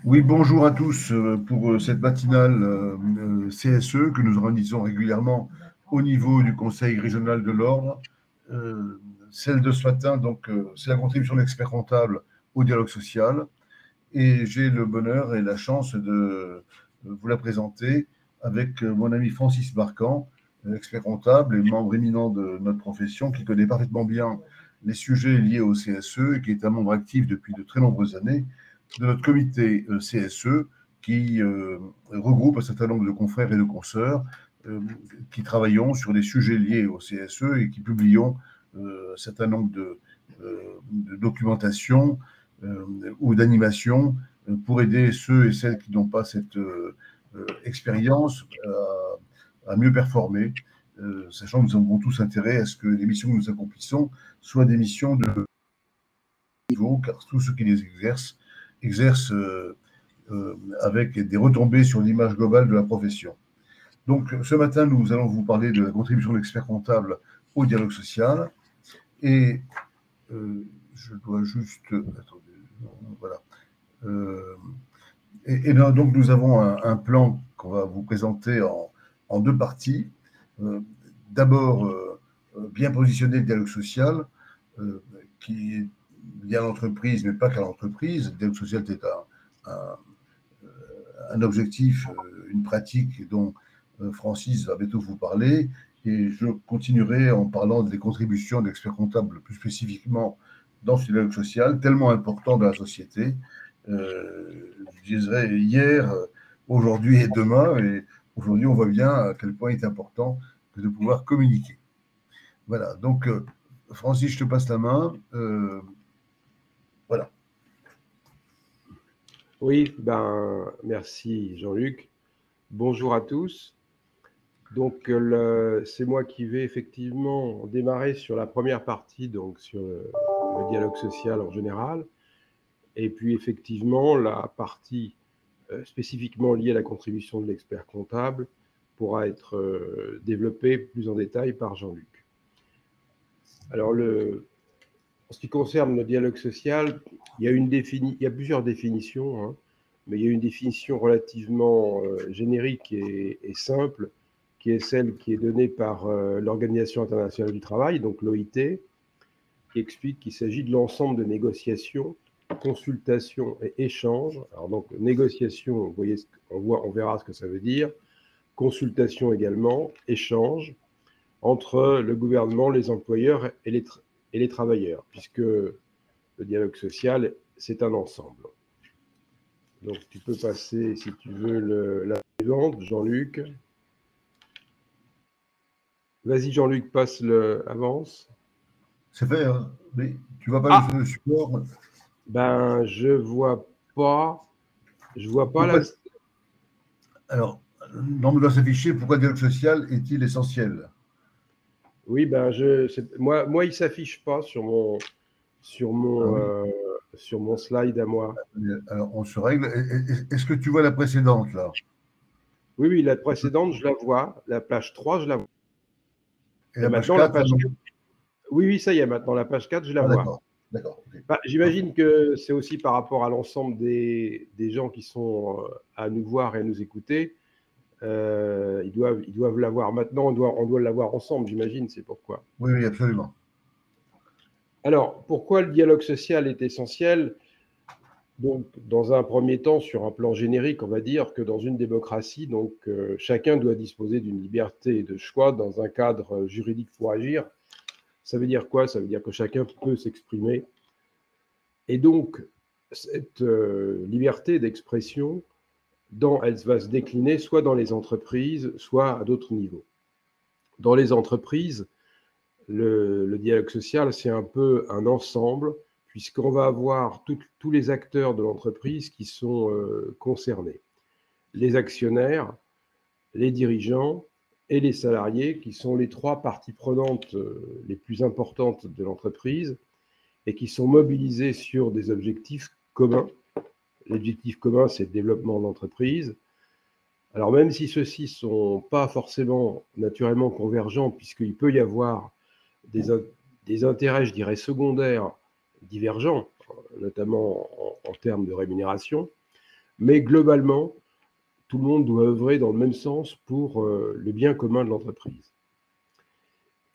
Oui, bonjour à tous pour cette matinale CSE que nous organisons régulièrement au niveau du Conseil régional de l'Ordre. Celle de ce matin, donc, c'est la contribution d'experts comptables au dialogue social. Et j'ai le bonheur et la chance de vous la présenter avec mon ami Francis Barcan, expert comptable et membre éminent de notre profession, qui connaît parfaitement bien les sujets liés au CSE et qui est un membre actif depuis de très nombreuses années de notre comité CSE qui regroupe un certain nombre de confrères et de consoeurs qui travaillons sur des sujets liés au CSE et qui publions un certain nombre de documentation ou d'animation pour aider ceux et celles qui n'ont pas cette expérience à mieux performer, sachant que nous avons tous intérêt à ce que les missions que nous accomplissons soient des missions de niveau, car tous ceux qui les exercent avec des retombées sur l'image globale de la profession. Donc, ce matin, nous allons vous parler de la contribution d'experts comptables au dialogue social. Et je dois juste. Attendez, voilà. Euh, donc, nous avons un plan qu'on va vous présenter en deux parties. Euh, D'abord, bien positionner le dialogue social, qui est lié à l'entreprise, mais pas qu'à l'entreprise. Le dialogue social est un objectif, une pratique dont Francis va bientôt vous parler. Et je continuerai en parlant des contributions d'experts comptables plus spécifiquement dans ce dialogue social, tellement important dans la société. Je dirais hier, aujourd'hui et demain. Et aujourd'hui, on voit bien à quel point il est important de pouvoir communiquer. Voilà. Donc, Francis, je te passe la main. Voilà. Oui, merci Jean-Luc. Bonjour à tous. Donc, c'est moi qui vais effectivement démarrer sur la première partie, donc sur le dialogue social en général. Et puis, effectivement, la partie spécifiquement liée à la contribution de l'expert comptable pourra être développée plus en détail par Jean-Luc. Alors, en ce qui concerne le dialogue social, il y a plusieurs définitions, hein, mais il y a une définition relativement générique et simple, qui est celle qui est donnée par l'Organisation internationale du travail, donc l'OIT, qui explique qu'il s'agit de l'ensemble de négociations, consultations et échanges. Alors donc, négociation, vous voyez, on verra ce que ça veut dire. Consultation également, échange entre le gouvernement, les employeurs et les travailleurs, puisque le dialogue social, c'est un ensemble. Donc, tu peux passer, si tu veux, la suivante, Jean-Luc. Vas-y, Jean-Luc, avance. C'est fait, hein, mais tu ne vois pas le support. Je vois pas. Je vois pas Pourquoi, alors, dans doit s'afficher pourquoi le dialogue social est-il essentiel? Oui, moi, il s'affiche pas sur Ah mon, oui. euh, sur mon slide à moi. Alors, on se règle. Est-ce que tu vois la précédente, là? Oui, oui, la précédente, je la vois. La page 3, je la vois. Et Et la page maintenant, la 4, là, page non? 4. Oui, oui, ça y est, maintenant, la page 4, je la Ah, vois. d'accord. D'accord. Okay. J'imagine que c'est aussi par rapport à l'ensemble des gens qui sont à nous voir et à nous écouter. Ils doivent l'avoir maintenant, on doit l'avoir ensemble, j'imagine, c'est pourquoi. Oui, oui, absolument. Alors, pourquoi le dialogue social est essentiel? Donc, dans un premier temps, sur un plan générique, on va dire que dans une démocratie, donc, chacun doit disposer d'une liberté de choix dans un cadre juridique pour agir. Ça veut dire quoi? Ça veut dire que chacun peut s'exprimer. Et donc, cette liberté d'expression, elle va se décliner soit dans les entreprises, soit à d'autres niveaux. Dans les entreprises, le dialogue social, c'est un peu un ensemble, puisqu'on va avoir tous les acteurs de l'entreprise qui sont concernés. Les actionnaires, les dirigeants et les salariés, qui sont les trois parties prenantes les plus importantes de l'entreprise et qui sont mobilisés sur des objectifs communs. L'objectif commun, c'est le développement de l'entreprise. Alors même si ceux-ci ne sont pas forcément naturellement convergents, puisqu'il peut y avoir des intérêts, je dirais, secondaires divergents, notamment en termes de rémunération, mais globalement, tout le monde doit œuvrer dans le même sens pour le bien commun de l'entreprise.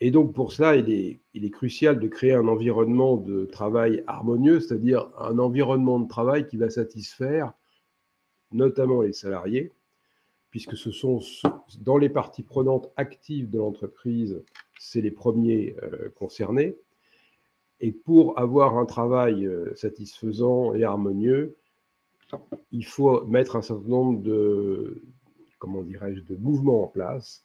Et donc, pour cela, il est crucial de créer un environnement de travail harmonieux, c'est-à-dire un environnement de travail qui va satisfaire notamment les salariés, puisque ce sont dans les parties prenantes actives de l'entreprise, c'est les premiers concernés. Et pour avoir un travail satisfaisant et harmonieux, il faut mettre un certain nombre de, comment dirais-je, de mouvements en place,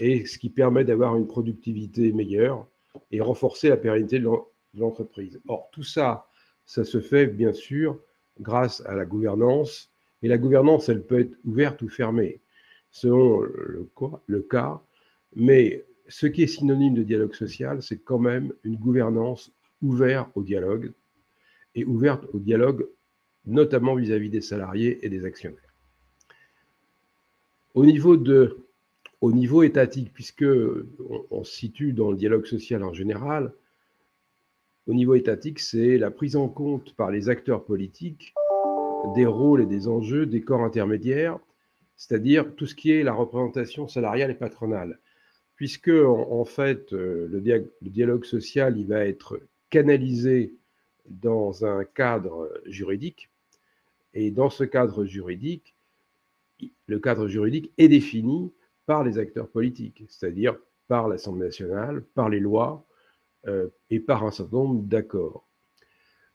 et ce qui permet d'avoir une productivité meilleure et renforcer la pérennité de l'entreprise. Or, tout ça, ça se fait bien sûr grâce à la gouvernance, et la gouvernance, elle peut être ouverte ou fermée, selon le cas, mais ce qui est synonyme de dialogue social, c'est quand même une gouvernance ouverte au dialogue, et ouverte au dialogue notamment vis-à-vis des salariés et des actionnaires. Au niveau étatique, puisque on se situe dans le dialogue social en général, au niveau étatique, c'est la prise en compte par les acteurs politiques des rôles et des enjeux des corps intermédiaires, c'est-à-dire tout ce qui est la représentation salariale et patronale. Puisque, en fait, le dialogue social, il va être canalisé dans un cadre juridique, et dans ce cadre juridique, le cadre juridique est défini par les acteurs politiques, c'est-à-dire par l'Assemblée nationale, par les lois et par un certain nombre d'accords.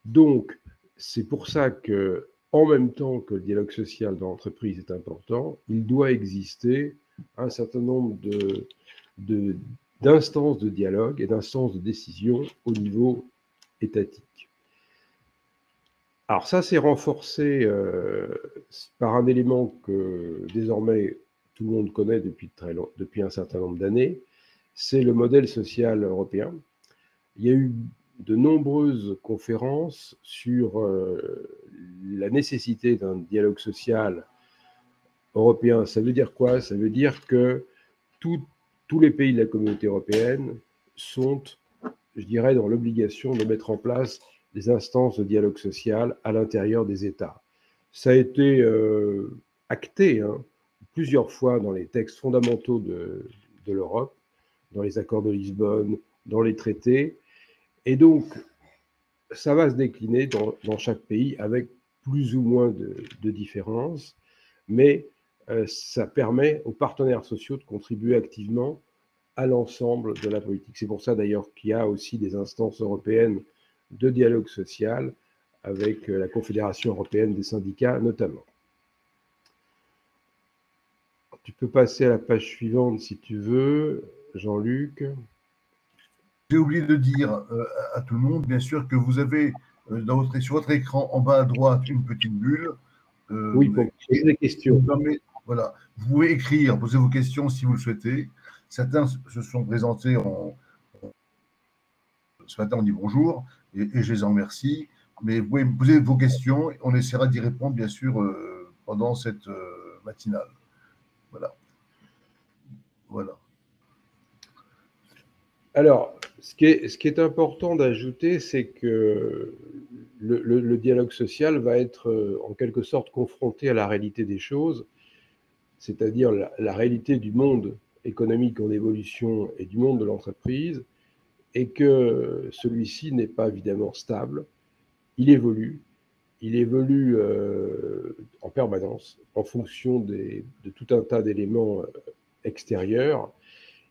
Donc, c'est pour ça que, en même temps que le dialogue social dans l'entreprise est important, il doit exister un certain nombre d'instances de dialogue et d'instances de décision au niveau étatique. Alors ça, c'est renforcé par un élément que désormais tout le monde connaît depuis un certain nombre d'années, c'est le modèle social européen. Il y a eu de nombreuses conférences sur la nécessité d'un dialogue social européen. Ça veut dire quoi? Ça veut dire que tous les pays de la communauté européenne sont, je dirais, dans l'obligation de mettre en place des instances de dialogue social à l'intérieur des États. Ça a été acté plusieurs fois dans les textes fondamentaux de l'Europe, dans les accords de Lisbonne, dans les traités. Et donc, ça va se décliner dans chaque pays avec plus ou moins de différences, mais ça permet aux partenaires sociaux de contribuer activement à l'ensemble de la politique. C'est pour ça d'ailleurs qu'il y a aussi des instances européennes de dialogue social avec la Confédération européenne des syndicats notamment. Tu peux passer à la page suivante si tu veux, Jean-Luc. J'ai oublié de dire à tout le monde, bien sûr, que vous avez sur votre écran en bas à droite une petite bulle. Oui, pour poser des questions. Voilà. Vous pouvez écrire, poser vos questions si vous le souhaitez. Certains se sont présentés ce matin, on dit bonjour, et je les en remercie. Mais vous pouvez poser vos questions, et on essaiera d'y répondre, bien sûr, pendant cette matinale. Voilà. Voilà. Alors, ce qui est important d'ajouter, c'est que le dialogue social va être en quelque sorte confronté à la réalité des choses, c'est-à-dire la réalité du monde économique en évolution et du monde de l'entreprise, et que celui-ci n'est pas évidemment stable, il évolue en permanence en fonction de tout un tas d'éléments extérieurs,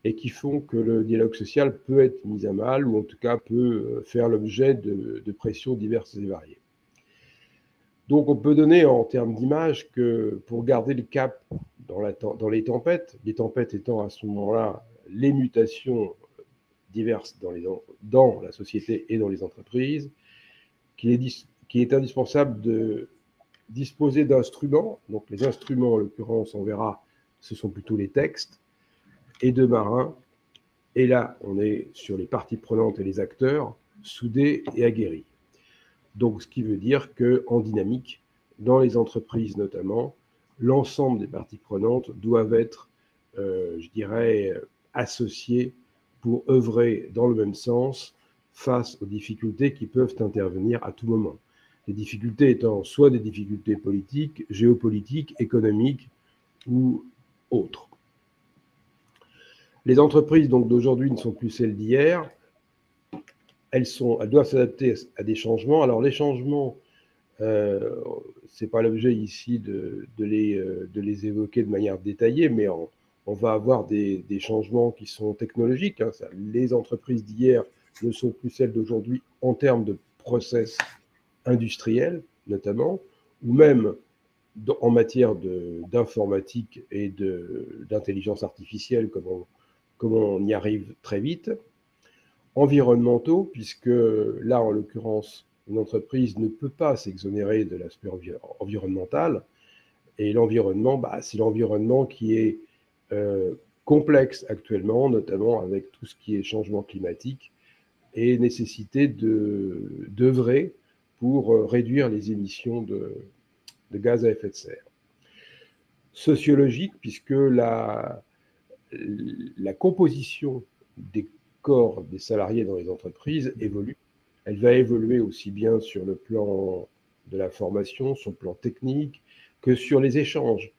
et qui font que le dialogue social peut être mis à mal, ou en tout cas peut faire l'objet de pressions diverses et variées. Donc on peut donner en termes d'image que pour garder le cap dans les tempêtes étant à ce moment-là les mutations diverses dans la société et dans les entreprises, qu'il est indispensable de disposer d'instruments. Donc les instruments, en l'occurrence, on verra, ce sont plutôt les textes, et de marins. Et là, on est sur les parties prenantes et les acteurs soudés et aguerris. Donc, ce qui veut dire qu'en dynamique, dans les entreprises notamment, l'ensemble des parties prenantes doivent être, je dirais, associées pour œuvrer dans le même sens face aux difficultés qui peuvent intervenir à tout moment. Les difficultés étant soit des difficultés politiques, géopolitiques, économiques ou autres. Les entreprises donc d'aujourd'hui ne sont plus celles d'hier. Elles doivent s'adapter à des changements. Alors les changements, ce n'est pas l'objet ici de les évoquer de manière détaillée, mais on va avoir des changements qui sont technologiques. Hein. Les entreprises d'hier ne sont plus celles d'aujourd'hui en termes de process industriels, notamment, ou même en matière d'informatique et d'intelligence artificielle, comme on y arrive très vite. Environnementaux, puisque là, en l'occurrence, une entreprise ne peut pas s'exonérer de l'aspect environnemental. Et l'environnement, c'est l'environnement qui est complexe actuellement, notamment avec tout ce qui est changement climatique et nécessité d'œuvrer pour réduire les émissions de gaz à effet de serre. Sociologique, puisque la composition des corps des salariés dans les entreprises évolue. Elle va évoluer aussi bien sur le plan de la formation, sur le plan technique, que sur les échanges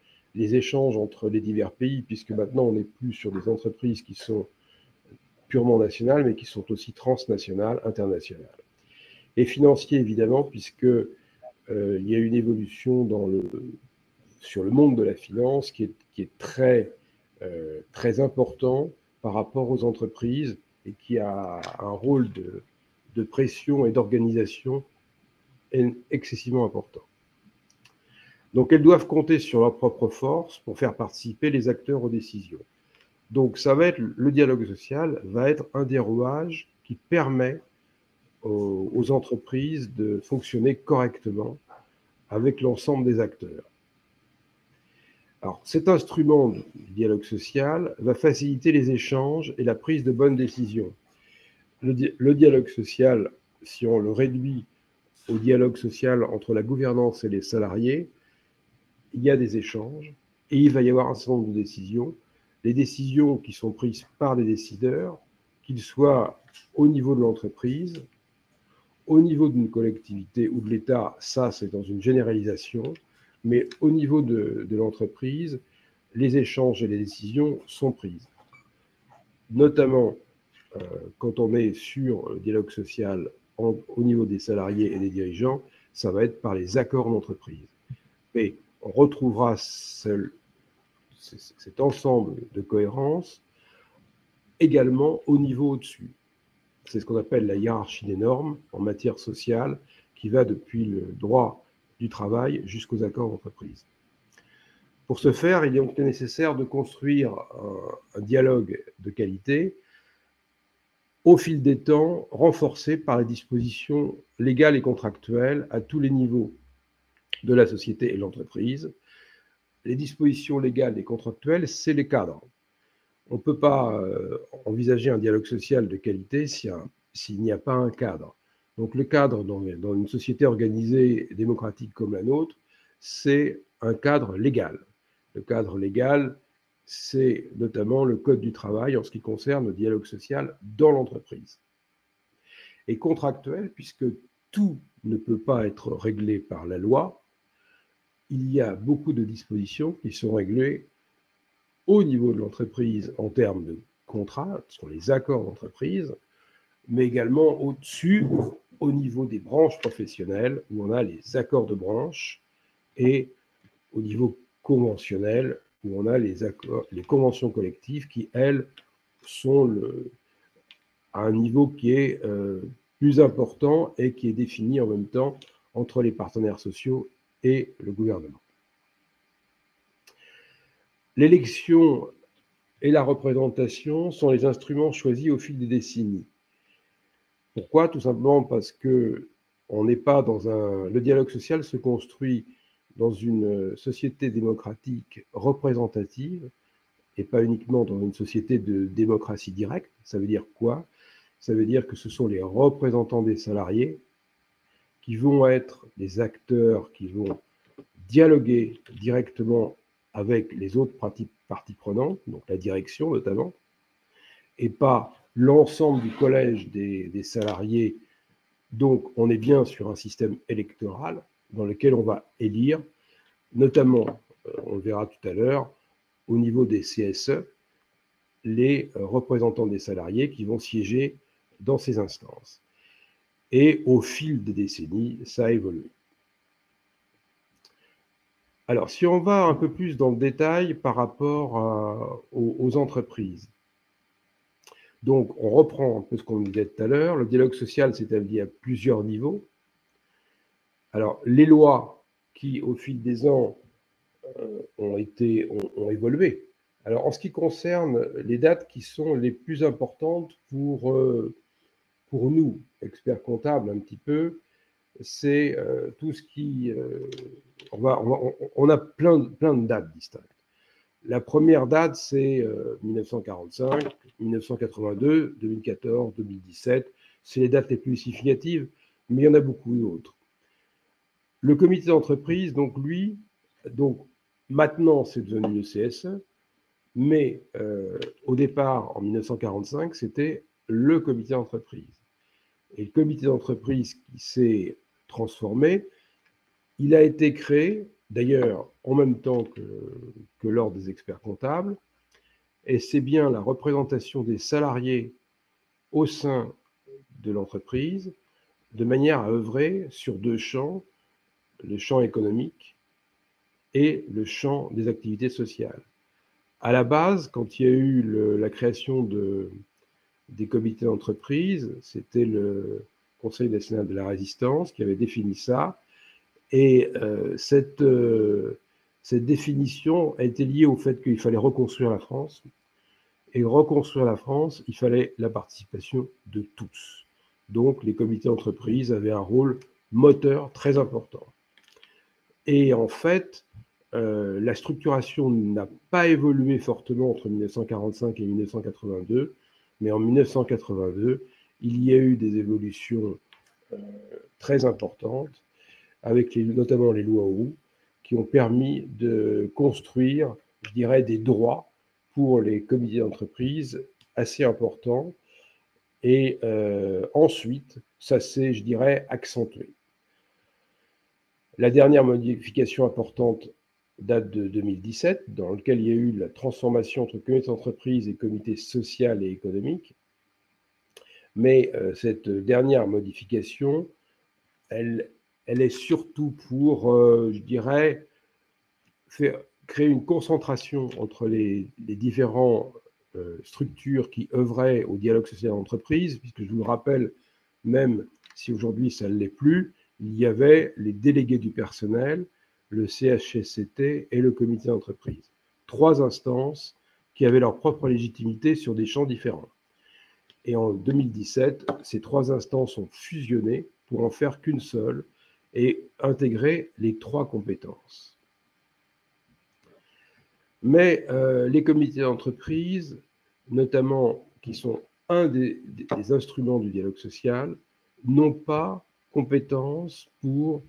entre les divers pays, puisque maintenant on n'est plus sur des entreprises qui sont purement nationales, mais qui sont aussi transnationales, internationales. Et financier, évidemment, puisque il y a une évolution sur le monde de la finance qui est très important par rapport aux entreprises et qui a un rôle de pression et d'organisation excessivement important. Donc, elles doivent compter sur leur propre force pour faire participer les acteurs aux décisions. Donc, le dialogue social va être un des rouages qui permet aux entreprises de fonctionner correctement avec l'ensemble des acteurs. Alors, cet instrument du dialogue social va faciliter les échanges et la prise de bonnes décisions. Le dialogue social, si on le réduit au dialogue social entre la gouvernance et les salariés, il y a des échanges et il va y avoir un certain nombre de décisions. Les décisions qui sont prises par les décideurs, qu'ils soient au niveau de l'entreprise, au niveau d'une collectivité ou de l'État, ça c'est dans une généralisation, mais au niveau de l'entreprise, les échanges et les décisions sont prises. Notamment quand on est sur le dialogue social au niveau des salariés et des dirigeants, ça va être par les accords d'entreprise. Mais on retrouvera cet ensemble de cohérence également au niveau au-dessus. C'est ce qu'on appelle la hiérarchie des normes en matière sociale, qui va depuis le droit du travail jusqu'aux accords d'entreprise. Pour ce faire, il est donc nécessaire de construire un dialogue de qualité au fil des temps, renforcé par les dispositions légales et contractuelles à tous les niveaux de la société et de l'entreprise. Les dispositions légales et contractuelles, c'est les cadres. On ne peut pas envisager un dialogue social de qualité s'il n'y a pas un cadre. Donc le cadre dans une société organisée et démocratique comme la nôtre, c'est un cadre légal. Le cadre légal, c'est notamment le Code du travail en ce qui concerne le dialogue social dans l'entreprise. Et contractuel, puisque tout ne peut pas être réglé par la loi, il y a beaucoup de dispositions qui sont réglées au niveau de l'entreprise en termes de contrats, ce sont les accords d'entreprise, mais également au-dessus, au niveau des branches professionnelles, où on a les accords de branche, et au niveau conventionnel, où on a les conventions collectives qui, elles, sont à un niveau qui est plus important et qui est défini en même temps entre les partenaires sociaux et le gouvernement. L'élection et la représentation sont les instruments choisis au fil des décennies. Pourquoi? Tout simplement parce que on n'est pas le dialogue social se construit dans une société démocratique représentative et pas uniquement dans une société de démocratie directe. Ça veut dire quoi? Ça veut dire que ce sont les représentants des salariés qui vont être les acteurs qui vont dialoguer directement avec les autres parties prenantes, donc la direction notamment, et pas l'ensemble du collège des salariés Donc, on est bien sur un système électoral dans lequel on va élire, notamment, on le verra tout à l'heure, au niveau des CSE, les représentants des salariés qui vont siéger dans ces instances. Et au fil des décennies, ça a évolué. Alors, si on va un peu plus dans le détail par rapport aux entreprises, donc on reprend un peu ce qu'on disait tout à l'heure, le dialogue social s'est établi à plusieurs niveaux. Alors, les lois qui, au fil des ans, ont évolué. Alors, en ce qui concerne les dates qui sont les plus importantes pour nous, experts comptables un petit peu, c'est tout ce qui... on a plein de dates distinctes. La première date, c'est 1945, 1982, 2014, 2017. C'est les dates les plus significatives, mais il y en a beaucoup d'autres. Le comité d'entreprise, donc lui, maintenant c'est devenu le CSE, mais au départ, en 1945, c'était le comité d'entreprise. Et le comité d'entreprise qui s'est transformé, il a été créé, d'ailleurs, en même temps que l'ordre des experts comptables, et c'est bien la représentation des salariés au sein de l'entreprise, de manière à œuvrer sur deux champs, le champ économique et le champ des activités sociales. À la base, quand il y a eu la création des comités d'entreprise, c'était le Conseil national de la résistance qui avait défini ça, et cette définition a été liée au fait qu'il fallait reconstruire la France. Et reconstruire la France, il fallait la participation de tous. Donc, les comités d'entreprise avaient un rôle moteur très important. Et en fait, la structuration n'a pas évolué fortement entre 1945 et 1982, mais en 1982, il y a eu des évolutions très importantes, avec notamment les lois Auroux, qui ont permis de construire, je dirais, des droits pour les comités d'entreprise assez importants. Et ensuite, ça s'est, je dirais, accentué. La dernière modification importante date de 2017, dans laquelle il y a eu la transformation entre comité d'entreprise et comité social et économique. Mais cette dernière modification, elle est surtout pour, je dirais, créer une concentration entre les différents structures qui œuvraient au dialogue social d'entreprise, puisque je vous le rappelle, même si aujourd'hui ça ne l'est plus, il y avait les délégués du personnel, le CHSCT et le comité d'entreprise. Trois instances qui avaient leur propre légitimité sur des champs différents. Et en 2017, ces trois instances ont fusionné pour en faire qu'une seule et intégrer les trois compétences. Mais les comités d'entreprise, notamment qui sont un des instruments du dialogue social, n'ont pas compétence pour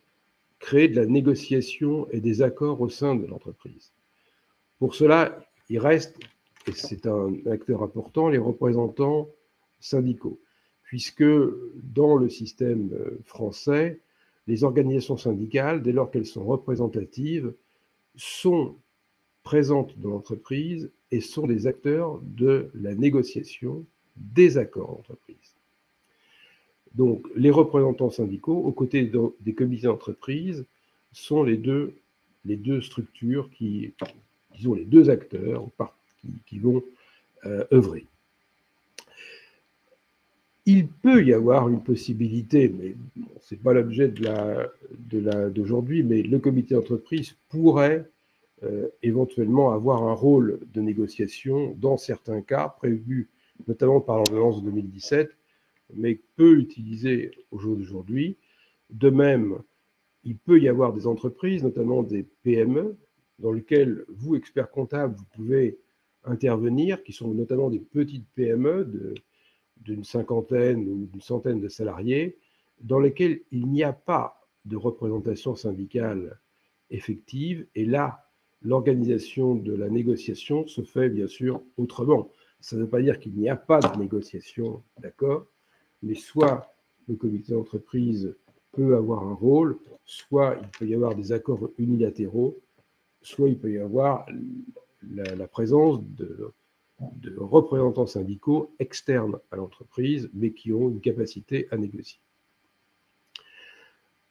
créer de la négociation et des accords au sein de l'entreprise. Pour cela, il reste, et c'est un acteur important, les représentants syndicaux, puisque dans le système français, les organisations syndicales, dès lors qu'elles sont représentatives, sont présentes dans l'entreprise et sont des acteurs de la négociation des accords d'entreprise. Donc, les représentants syndicaux, aux côtés des comités d'entreprise, sont les deux structures disons, les deux acteurs qui vont œuvrer. Il peut y avoir une possibilité, mais bon, ce n'est pas l'objet d'aujourd'hui, mais le comité d'entreprise pourrait éventuellement avoir un rôle de négociation dans certains cas prévus, notamment par l'ordonnance de 2017, mais peu utilisé au jour d'aujourd'hui. De même, il peut y avoir des entreprises, notamment des PME, dans lesquelles vous, experts comptables, vous pouvez intervenir, qui sont notamment des petites PME d'une cinquantaine ou d'une centaine de salariés, dans lesquelles il n'y a pas de représentation syndicale effective. Et là, l'organisation de la négociation se fait bien sûr autrement. Ça ne veut pas dire qu'il n'y a pas de négociation, d'accord, mais soit le comité d'entreprise peut avoir un rôle, soit il peut y avoir des accords unilatéraux, soit il peut y avoir la présence de représentants syndicaux externes à l'entreprise, mais qui ont une capacité à négocier.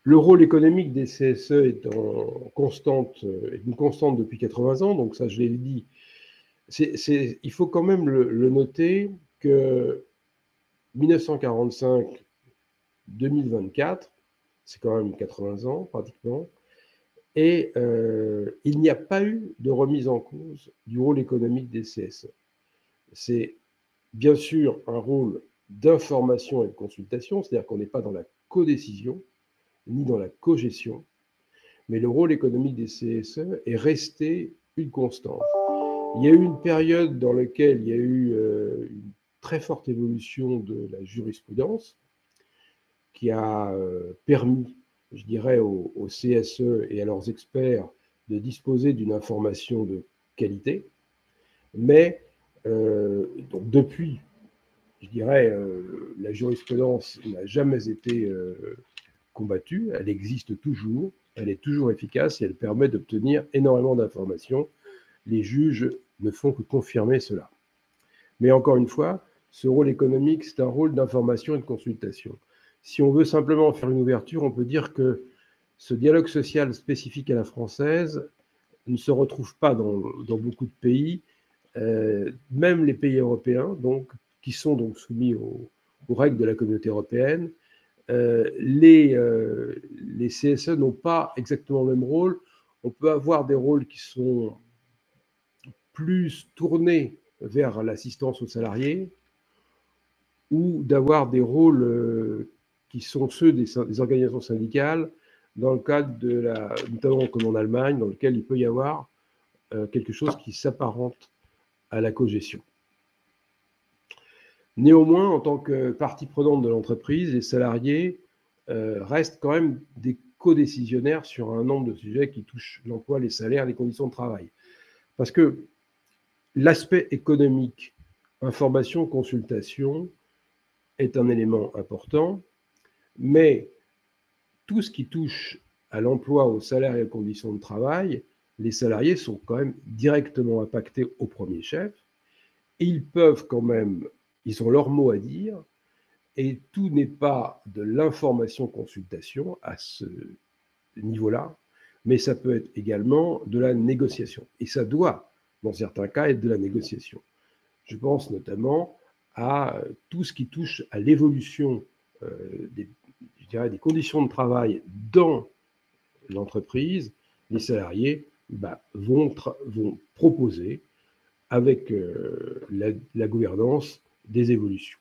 Le rôle économique des CSE est une constante depuis 80 ans, donc ça je l'ai dit. Il faut quand même le noter que 1945-2024, c'est quand même 80 ans pratiquement, et il n'y a pas eu de remise en cause du rôle économique des CSE. C'est bien sûr un rôle d'information et de consultation, c'est-à-dire qu'on n'est pas dans la codécision, ni dans la cogestion, mais le rôle économique des CSE est resté une constante. Il y a eu une période dans laquelle il y a eu une très forte évolution de la jurisprudence qui a permis, je dirais, aux CSE et à leurs experts de disposer d'une information de qualité, mais donc depuis, je dirais, la jurisprudence n'a jamais été combattue, elle existe toujours, elle est toujours efficace et elle permet d'obtenir énormément d'informations. Les juges ne font que confirmer cela. Mais encore une fois, ce rôle économique, c'est un rôle d'information et de consultation. Si on veut simplement faire une ouverture, on peut dire que ce dialogue social spécifique à la française ne se retrouve pas dans beaucoup de pays, même les pays européens, donc, qui sont donc soumis aux règles de la communauté européenne. Les CSE n'ont pas exactement le même rôle. On peut avoir des rôles qui sont plus tournés vers l'assistance aux salariés ou d'avoir des rôles qui sont ceux des organisations syndicales dans le cadre notamment comme en Allemagne, dans lequel il peut y avoir quelque chose qui s'apparente à la cogestion. Néanmoins, en tant que partie prenante de l'entreprise, les salariés restent quand même des codécisionnaires sur un nombre de sujets qui touchent l'emploi, les salaires, les conditions de travail. Parce que l'aspect économique, information, consultation, est un élément important, mais tout ce qui touche à l'emploi, au salaire et aux conditions de travail, les salariés sont quand même directement impactés au premier chef, et ils peuvent quand même, ils ont leur mot à dire, et tout n'est pas de l'information-consultation à ce niveau-là, mais ça peut être également de la négociation. Et ça doit, dans certains cas, être de la négociation. Je pense notamment à tout ce qui touche à l'évolution des conditions de travail dans l'entreprise. Les salariés vont proposer avec la gouvernance des évolutions.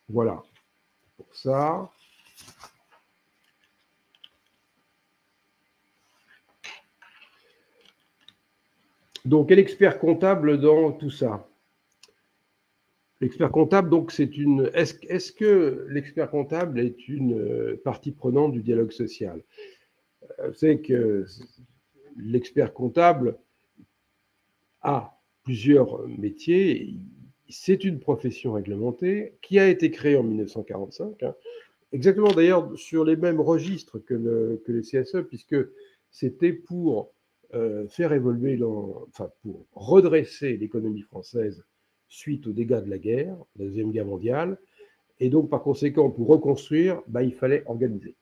Voilà pour ça. Donc, quel expert comptable dans tout ça? L'expert comptable, donc, c'est une. Est-ce que l'expert comptable est une partie prenante du dialogue social? Vous savez que l'expert comptable a plusieurs métiers. C'est une profession réglementée qui a été créée en 1945, exactement d'ailleurs sur les mêmes registres que les CSE, puisque c'était pour faire évoluer, pour redresser l'économie française suite aux dégâts de la guerre, la Deuxième Guerre mondiale, et donc par conséquent, pour reconstruire, il fallait organiser.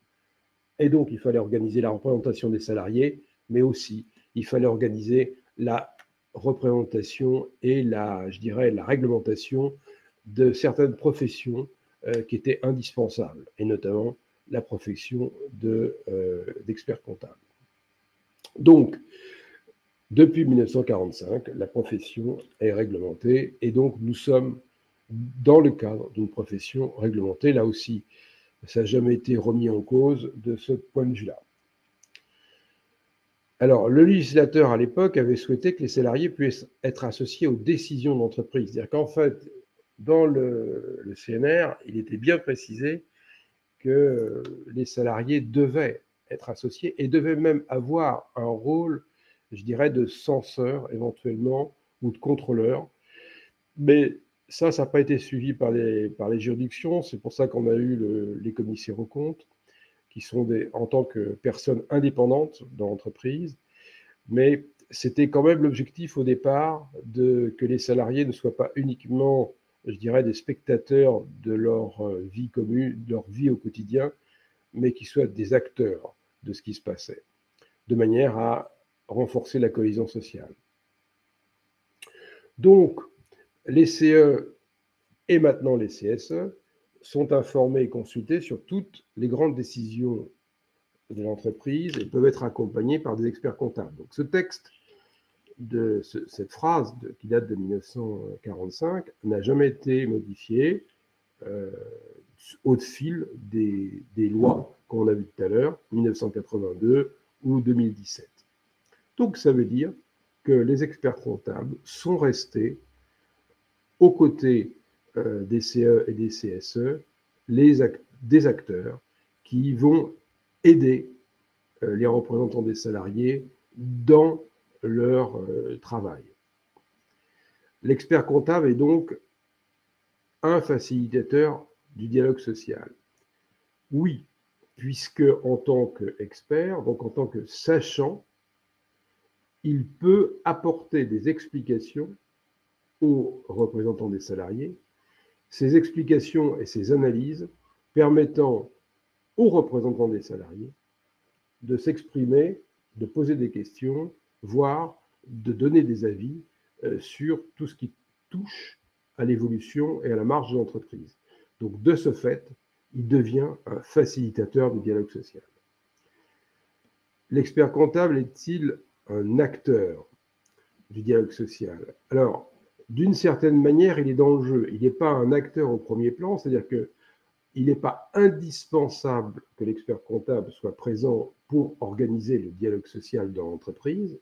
Et donc il fallait organiser la représentation des salariés, mais aussi il fallait organiser la représentation et la réglementation de certaines professions qui étaient indispensables, et notamment la profession d'expert comptable. Donc, depuis 1945, la profession est réglementée, et donc nous sommes dans le cadre d'une profession réglementée. Là aussi, ça n'a jamais été remis en cause de ce point de vue-là. Alors, le législateur, à l'époque, avait souhaité que les salariés puissent être associés aux décisions de l'entreprise. C'est-à-dire qu'en fait, dans le CNR, il était bien précisé que les salariés devaient être associés et devaient même avoir un rôle, je dirais, de censeur éventuellement ou de contrôleur. Mais ça n'a pas été suivi par les juridictions. C'est pour ça qu'on a eu les commissaires aux comptes, qui sont en tant que personnes indépendantes dans l'entreprise. Mais c'était quand même l'objectif au départ que les salariés ne soient pas uniquement, je dirais, des spectateurs de leur vie commune, de leur vie au quotidien, mais qu'ils soient des acteurs de ce qui se passait, de manière à renforcer la cohésion sociale. Donc, les CE et maintenant les CSE sont informés et consultés sur toutes les grandes décisions de l'entreprise et peuvent être accompagnés par des experts comptables. Donc, ce texte, cette phrase qui date de 1945 n'a jamais été modifiée au fil des lois qu'on a vues tout à l'heure, 1982 ou 2017. Donc, ça veut dire que les experts comptables sont restés aux côtés des CE et des CSE, des acteurs qui vont aider les représentants des salariés dans leur travail. L'expert comptable est donc un facilitateur du dialogue social. Oui, puisque en tant qu'expert, donc en tant que sachant, il peut apporter des explications aux représentants des salariés, ces explications et ces analyses permettant aux représentants des salariés de s'exprimer, de poser des questions, voire de donner des avis sur tout ce qui touche à l'évolution et à la marche de l'entreprise. Donc, de ce fait, il devient un facilitateur du dialogue social. L'expert comptable est-il un acteur du dialogue social? Alors, d'une certaine manière, il est dans le jeu. Il n'est pas un acteur au premier plan, c'est-à-dire qu'il n'est pas indispensable que l'expert comptable soit présent pour organiser le dialogue social dans l'entreprise.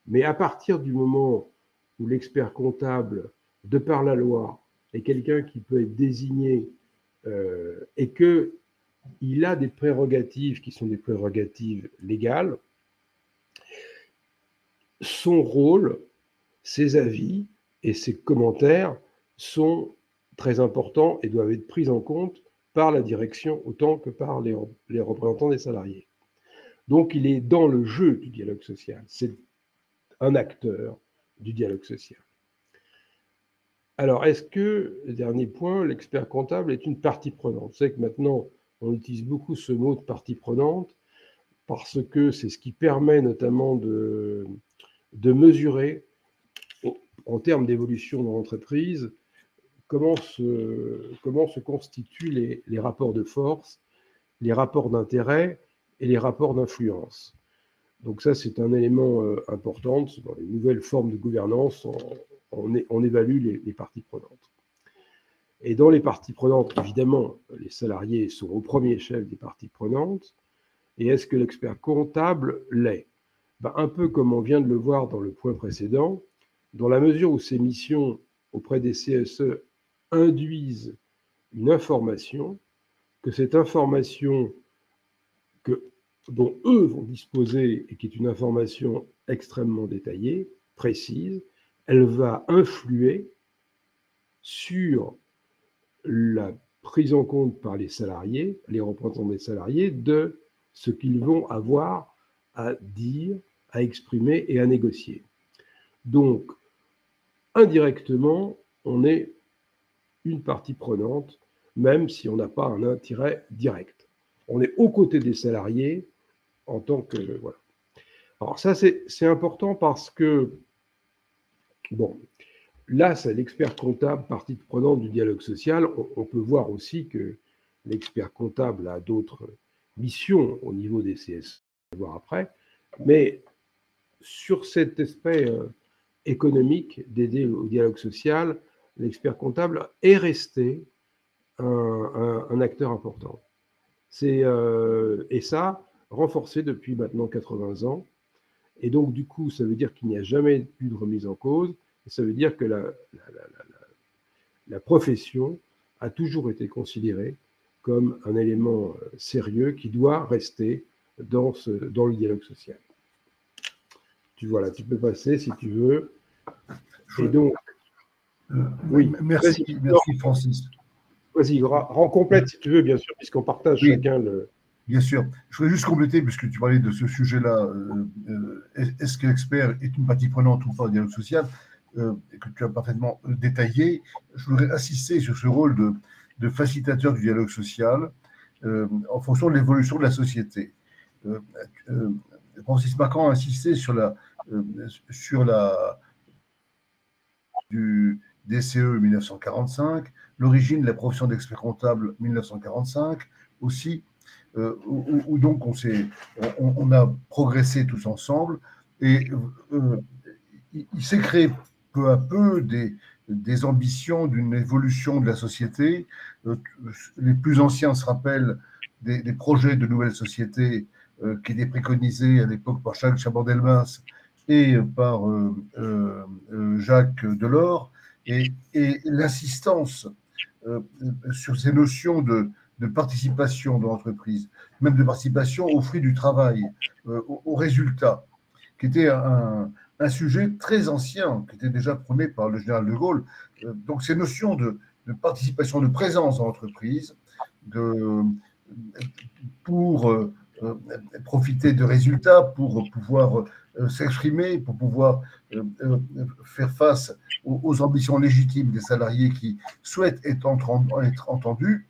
Mais à partir du moment où l'expert comptable, de par la loi, est quelqu'un qui peut être désigné et qu'il a des prérogatives qui sont des prérogatives légales, son rôle, ses avis et ses commentaires sont très importants et doivent être pris en compte par la direction autant que par les représentants des salariés. Donc, il est dans le jeu du dialogue social. C'est un acteur du dialogue social. Alors, est-ce que, dernier point, l'expert comptable est une partie prenante? Vous savez que maintenant, on utilise beaucoup ce mot de partie prenante parce que c'est ce qui permet notamment de mesurer, en termes d'évolution dans l'entreprise, comment se constituent les rapports de force, les rapports d'intérêt et les rapports d'influence. Donc ça, c'est un élément important. Dans les nouvelles formes de gouvernance, on évalue les parties prenantes. Et dans les parties prenantes, évidemment, les salariés sont au premier chef des parties prenantes. Et est-ce que l'expert comptable l'est? Un peu comme on vient de le voir dans le point précédent, dans la mesure où ces missions auprès des CSE induisent une information, que cette information dont eux vont disposer et qui est une information extrêmement détaillée, précise, elle va influer sur la prise en compte par les salariés, les représentants des salariés, de ce qu'ils vont avoir à dire, à exprimer et à négocier. Donc, indirectement, on est une partie prenante, même si on n'a pas un intérêt direct. On est aux côtés des salariés en tant que... Voilà. Alors ça, c'est important parce que, bon, là, c'est l'expert comptable, partie prenante du dialogue social. On peut voir aussi que l'expert comptable a d'autres missions au niveau des CS, on va voir après. Mais sur cet aspect économique d'aider au dialogue social, l'expert comptable est resté un acteur important. Et ça, renforcé depuis maintenant 80 ans. Et donc, du coup, ça veut dire qu'il n'y a jamais eu de remise en cause. Et ça veut dire que la profession a toujours été considérée comme un élément sérieux qui doit rester dans le dialogue social. Tu vois là, tu peux passer si tu veux. Et donc, Oui, Merci, vas-y. merci Francis. Vas-y, rends complète si tu veux, bien sûr, puisqu'on partage Oui, chacun le. bien sûr. Je voudrais juste compléter, puisque tu parlais de ce sujet-là, est-ce que l'expert est une partie prenante ou pas au dialogue social, que tu as parfaitement détaillé. Je voudrais insister sur ce rôle de facilitateur du dialogue social en fonction de l'évolution de la société. Euh, euh, Francis Macron a insisté euh, sur la du DCE 1945, l'origine de la profession d'expert comptable 1945 aussi, où donc on a progressé tous ensemble et il s'est créé peu à peu des ambitions d'une évolution de la société. Les plus anciens se rappellent des projets de nouvelles sociétés qui étaient préconisés à l'époque par Jacques Chaban-Delmas et par Jacques Delors, et l'insistance sur ces notions de participation dans l'entreprise, même de participation au fruit du travail, au résultat, qui était un sujet très ancien, qui était déjà prôné par le général de Gaulle. Donc ces notions de participation, de présence dans l'entreprise, pour profiter de résultats, pour pouvoir s'exprimer, pour pouvoir faire face aux ambitions légitimes des salariés qui souhaitent être entendus,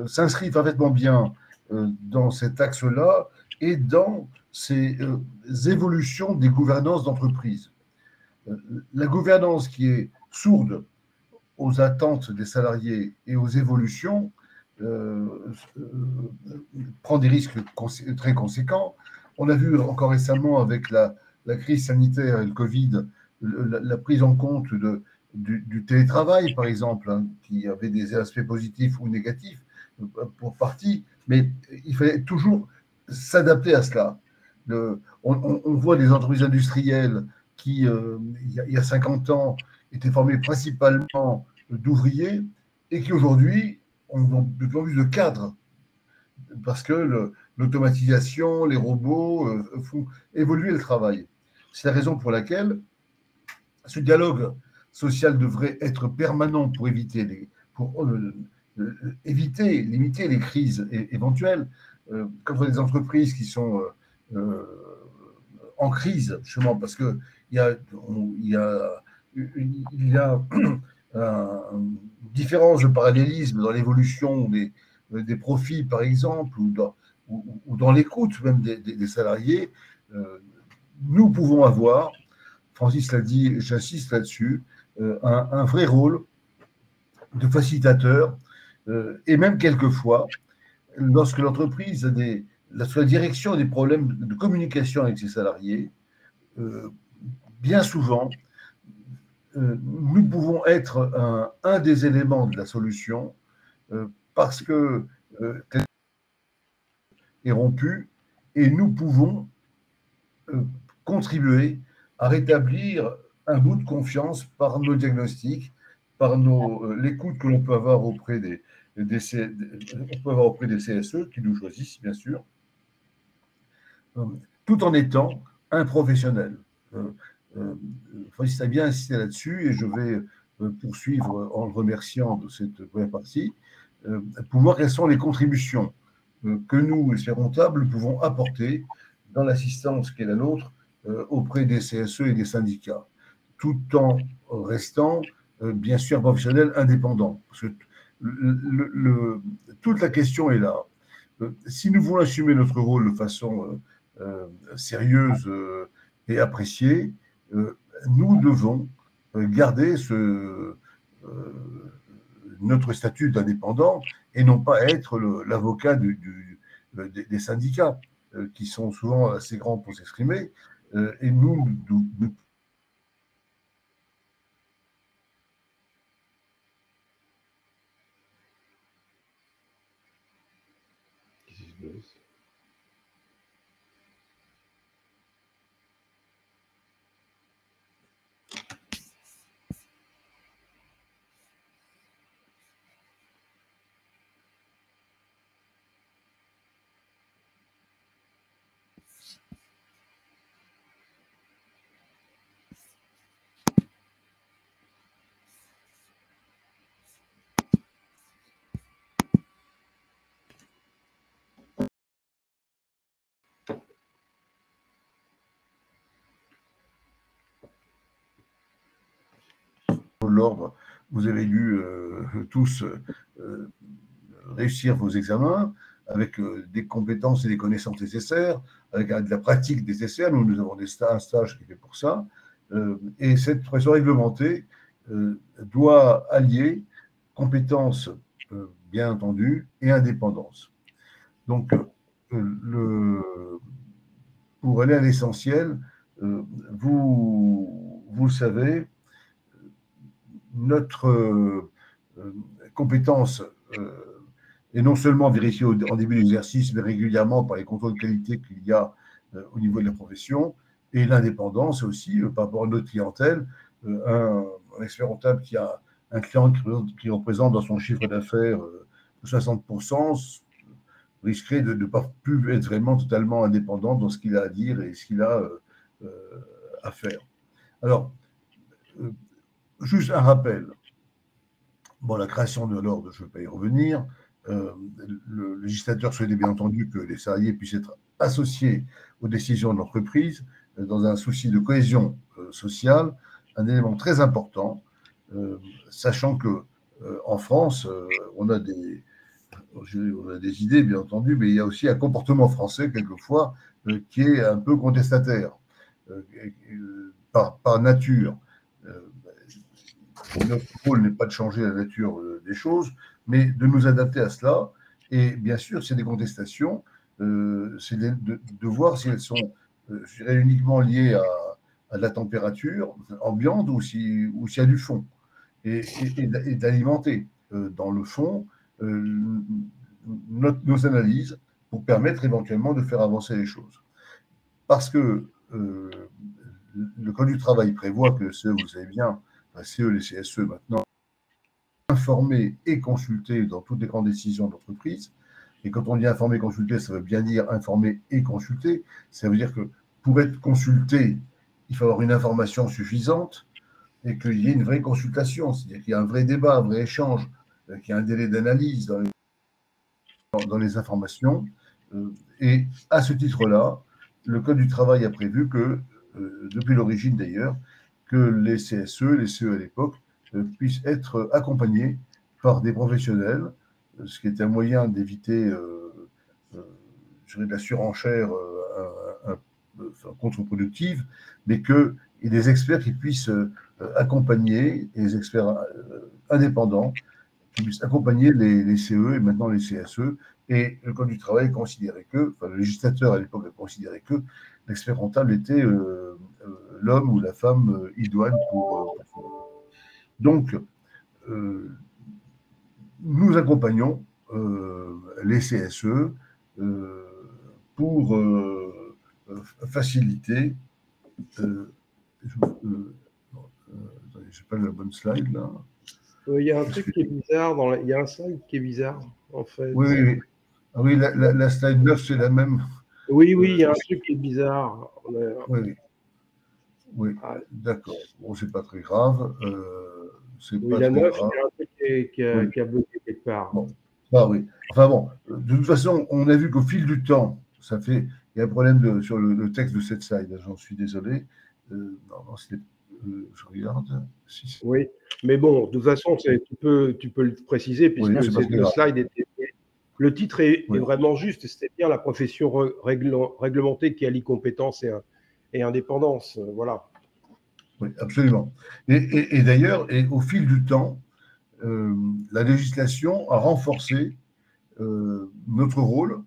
s'inscrit parfaitement bien dans cet axe-là et dans ces évolutions des gouvernances d'entreprise. La gouvernance qui est sourde aux attentes des salariés et aux évolutions euh, prend des risques très conséquents. On a vu encore récemment avec la crise sanitaire et le Covid la prise en compte du télétravail, par exemple, hein, qui avait des aspects positifs ou négatifs pour partie, mais il fallait toujours s'adapter à cela. On voit des entreprises industrielles qui, il y a 50 ans, étaient formées principalement d'ouvriers et qui aujourd'hui ont de plus en plus de cadres parce que l'automatisation, les robots font évoluer le travail. C'est la raison pour laquelle ce dialogue social devrait être permanent pour éviter, limiter les crises éventuelles. Quand des entreprises qui sont en crise, justement, parce qu'il y a, il y a une différence de parallélisme dans l'évolution des profits, par exemple, ou dans l'écoute même des salariés, nous pouvons avoir, Francis l'a dit, j'insiste là-dessus, un vrai rôle de facilitateur, et même quelquefois, lorsque l'entreprise sous la direction des problèmes de communication avec ses salariés, bien souvent, nous pouvons être un des éléments de la solution parce que est rompu et nous pouvons contribuer à rétablir un bout de confiance par nos diagnostics, par l'écoute que l'on peut avoir auprès des CSE qui nous choisissent, bien sûr, tout en étant un professionnel. Francis a bien insisté là-dessus et je vais poursuivre en le remerciant de cette première partie pour voir quelles sont les contributions que nous, experts comptables, pouvons apporter dans l'assistance qui est la nôtre auprès des CSE et des syndicats, tout en restant bien sûr professionnels indépendants. Parce que toute la question est là. Si nous voulons assumer notre rôle de façon sérieuse et appréciée, nous devons garder notre statut d'indépendant et non pas être l'avocat des syndicats, qui sont souvent assez grands pour s'exprimer. Et nous de l'ordre, vous avez dû tous réussir vos examens avec des compétences et des connaissances nécessaires, avec de la pratique nécessaire. Nous avons un stage qui est fait pour ça. Et cette profession réglementée doit allier compétences, bien entendu, et indépendance. Donc, pour aller à l'essentiel, vous le savez, notre compétence est non seulement vérifiée en début d'exercice, mais régulièrement par les contrôles de qualité qu'il y a au niveau de la profession, et l'indépendance aussi par rapport à notre clientèle. Un expert comptable qui a un client qui représente dans son chiffre d'affaires 60%, risquerait de ne pas plus être vraiment totalement indépendant dans ce qu'il a à dire et ce qu'il a à faire. Alors, juste un rappel. Bon, la création de l'ordre, je ne vais pas y revenir. Le législateur souhaitait bien entendu que les salariés puissent être associés aux décisions de l'entreprise dans un souci de cohésion sociale, un élément très important, sachant que en France, on a des idées, bien entendu, mais il y a aussi un comportement français, quelquefois, qui est un peu contestataire, par nature. Notre rôle n'est pas de changer la nature des choses, mais de nous adapter à cela. Et bien sûr, c'est des contestations, c'est de voir si elles sont, je dirais, uniquement liées à la température ambiante ou s'il y a du fond, et d'alimenter dans le fond nos analyses pour permettre éventuellement de faire avancer les choses. Parce que le Code du travail prévoit que, vous savez bien, la CE, les CSE maintenant, informer et consulter dans toutes les grandes décisions d'entreprise. Et quand on dit informer et consulter, ça veut bien dire informer et consulter. Ça veut dire que pour être consulté, il faut avoir une information suffisante et qu'il y ait une vraie consultation, c'est-à-dire qu'il y a un vrai débat, un vrai échange, qu'il y a un délai d'analyse dans les informations. Et à ce titre-là, le Code du travail a prévu que, depuis l'origine d'ailleurs, que les CSE, les CE à l'époque, puissent être accompagnés par des professionnels, ce qui est un moyen d'éviter de la surenchère contre-productive, mais qu'il y ait des experts qui puissent accompagner, et des experts indépendants, qui puissent accompagner les CE et maintenant les CSE. Et le Code du travail considérait que, enfin, le législateur à l'époque a considéré que l'expert comptable était l'homme ou la femme idoine pour donc, nous accompagnons les CSE pour faciliter. Je n'ai pas la bonne slide là. Il y a un truc qui est bizarre, il y a un slide qui est bizarre en fait. Oui, oui, oui. Ah, oui, la slide 9, c'est la même. Oui, oui, il y a un truc qui est bizarre. Oui, oui. Oui, d'accord. Bon, c'est pas très grave. Oui, la 9, il y a un truc qui a bloqué quelque part. Bon. Ah, oui. Enfin bon, de toute façon, on a vu qu'au fil du temps, il y a un problème sur le texte de cette slide, j'en suis désolé. Non, je regarde. Oui, mais bon, de toute façon, tu peux le préciser, puisque le slide était. Le titre est vraiment juste, c'était bien la profession réglementée qui allie compétences et indépendance. Voilà. Oui, absolument. Et d'ailleurs, au fil du temps, la législation a renforcé notre rôle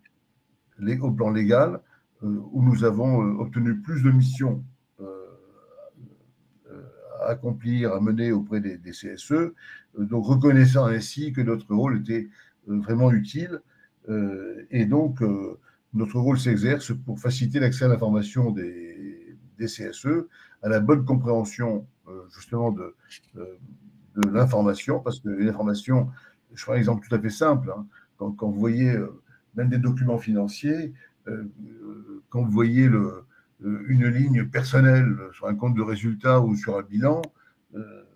au plan légal, où nous avons obtenu plus de missions à accomplir, à mener auprès des CSE, donc reconnaissant ainsi que notre rôle était vraiment utile. Et donc, notre rôle s'exerce pour faciliter l'accès à l'information des CSE, à la bonne compréhension justement de l'information, parce que l'information, je prends un exemple tout à fait simple, hein, quand vous voyez même des documents financiers, quand vous voyez une ligne personnelle sur un compte de résultat ou sur un bilan,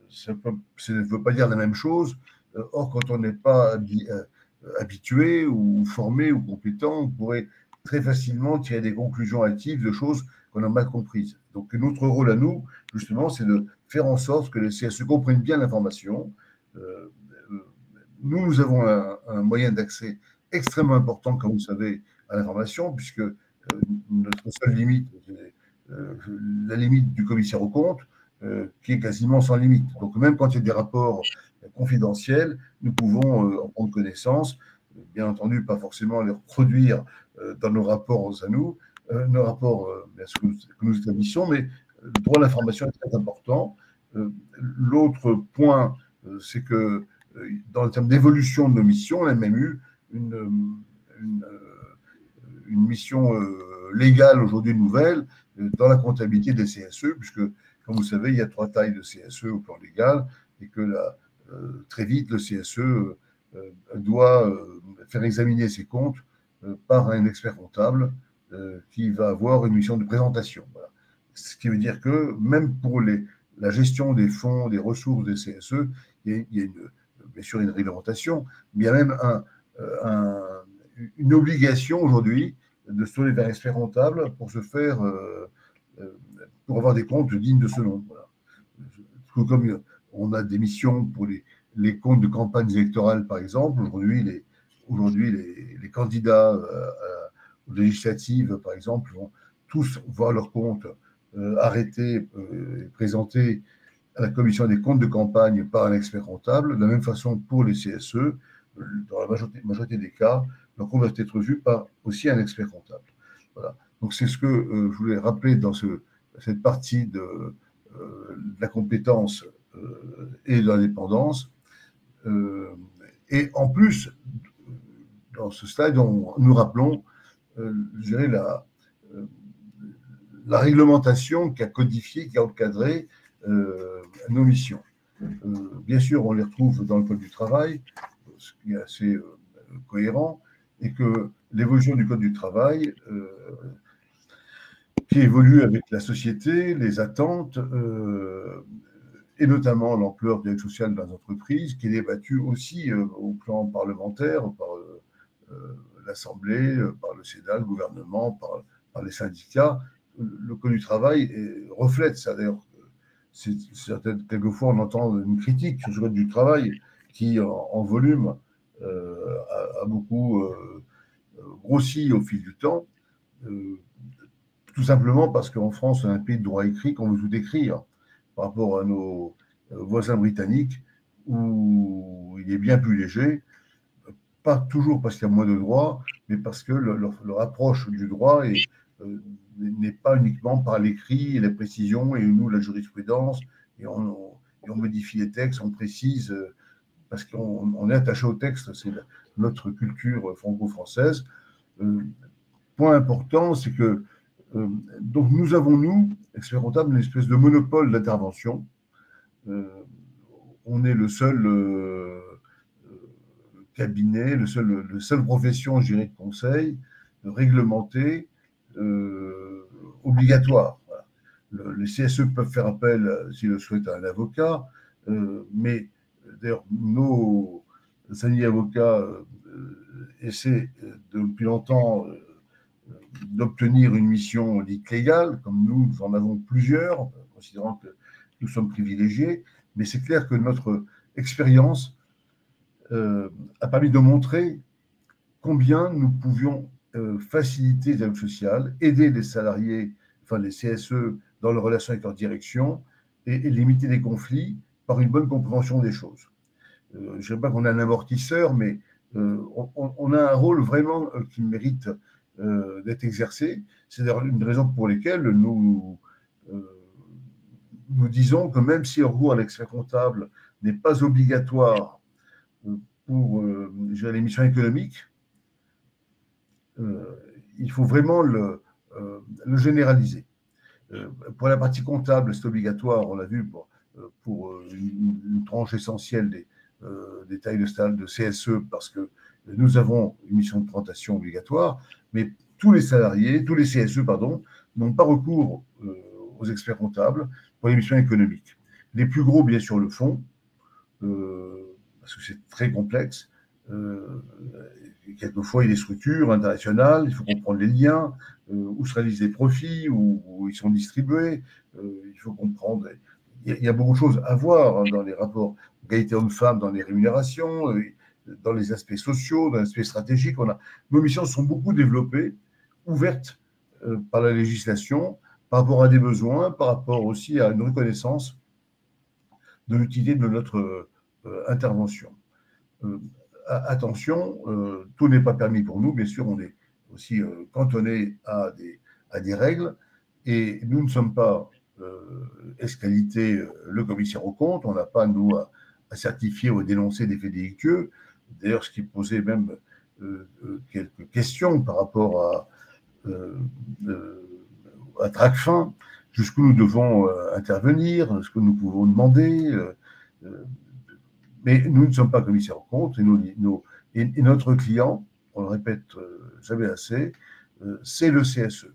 ça ne veut pas dire la même chose. Or, quand on n'est pas habitué ou formé ou compétent, on pourrait très facilement tirer des conclusions hâtives de choses qu'on a mal comprises. Donc, notre rôle à nous, justement, c'est de faire en sorte que les CSE comprennent bien l'information. Nous avons un moyen d'accès extrêmement important, comme vous le savez, à l'information, puisque notre seule limite, la limite du commissaire aux comptes, qui est quasiment sans limite. Donc, même quand il y a des rapports confidentiels, nous pouvons en prendre connaissance, bien entendu, pas forcément les reproduire dans nos rapports à nous, nos rapports que nous établissons, mais le droit à l'information est très important. L'autre point, c'est que dans le terme d'évolution de nos missions, on a même eu une mission légale aujourd'hui nouvelle dans la comptabilité des CSE, puisque, comme vous savez, il y a 3 tailles de CSE au plan légal, et que très vite, le CSE doit faire examiner ses comptes par un expert comptable qui va avoir une mission de présentation. Voilà. Ce qui veut dire que même pour la gestion des fonds, des ressources des CSE, il y a bien sûr une réglementation, mais il y a même une obligation aujourd'hui de se tourner vers un expert comptable pour se faire, pour avoir des comptes dignes de ce nom. Voilà. Comme on a des missions pour les comptes de campagne électorale, par exemple, aujourd'hui les candidats aux législatives, par exemple, vont tous voir leurs comptes arrêtés et présentés à la commission des comptes de campagne par un expert comptable. De la même façon pour les CSE, dans la majorité des cas, leur compte doit être vu par aussi un expert comptable. Voilà. Donc c'est ce que je voulais rappeler dans cette partie de la compétence et de l'indépendance. Et en plus, dans ce slide, nous rappelons, je dirais, la réglementation qui a codifié, qui a encadré nos missions. Bien sûr, on les retrouve dans le Code du travail, ce qui est assez cohérent, et que l'évolution du Code du travail, qui évolue avec la société, les attentes, et notamment l'ampleur de l'aide sociale dans les entreprises, qui est débattue aussi au plan parlementaire, par l'Assemblée, par le Sénat, le gouvernement, par les syndicats. Le Code du travail reflète ça. D'ailleurs, quelquefois, on entend une critique sur ce Code du travail qui, en volume, a beaucoup grossi au fil du temps. Tout simplement parce qu'en France, on a un pays de droit écrit qu'on veut tout écrire par rapport à nos voisins britanniques où il est bien plus léger, pas toujours parce qu'il y a moins de droits, mais parce que leur approche du droit n'est pas uniquement par l'écrit et la précision et nous la jurisprudence et on modifie les textes, on précise parce qu'on est attaché au texte, c'est notre culture franco-française. Point important, c'est que donc nous avons, nous, experts comptables, une espèce de monopole d'intervention. On est le seul cabinet, le seul profession, je dirais, de conseil, réglementé, obligatoire. Voilà. Les CSE peuvent faire appel, s'ils le souhaitent, à un avocat, mais d'ailleurs, nos amis avocats essaient depuis longtemps d'obtenir une mission dite légale, comme nous en avons plusieurs, considérant que nous sommes privilégiés, mais c'est clair que notre expérience a permis de montrer combien nous pouvions faciliter les dialogues sociaux, aider les salariés, enfin les CSE, dans leurs relations avec leur direction et limiter les conflits par une bonne compréhension des choses. Je ne sais pas qu'on a un amortisseur, mais on a un rôle vraiment qui mérite d'être exercé. C'est d'ailleurs une raison pour laquelle nous disons que même si le recours à l'expert comptable n'est pas obligatoire pour les missions économiques, il faut vraiment le généraliser. Pour la partie comptable, c'est obligatoire, on l'a vu pour une tranche essentielle des tailles de CSE, parce que nous avons une mission de présentation obligatoire, mais tous les salariés, tous les CSE, pardon, n'ont pas recours aux experts comptables pour les missions économiques. Les plus gros, bien sûr, le font, parce que c'est très complexe. Quelquefois, il y a des structures internationales, il faut comprendre les liens, où se réalisent les profits, où ils sont distribués, il faut comprendre il y a beaucoup de choses à voir dans les rapports égalité homme-femme, dans les rémunérations, dans les aspects sociaux, dans les aspects stratégiques. Nos missions sont beaucoup développées, ouvertes par la législation, par rapport à des besoins, par rapport aussi à une reconnaissance de l'utilité de notre intervention. Attention, tout n'est pas permis pour nous, bien sûr, on est aussi cantonné à des règles, et nous ne sommes pas escalité le commissaire aux comptes, on n'a pas, nous, à certifier ou à dénoncer des faits délictueux. D'ailleurs, ce qui posait même quelques questions par rapport à Tracfin, jusqu'où nous devons intervenir, ce que nous pouvons demander. Mais nous ne sommes pas commissaires aux comptes, et notre client, on le répète jamais assez, c'est le CSE.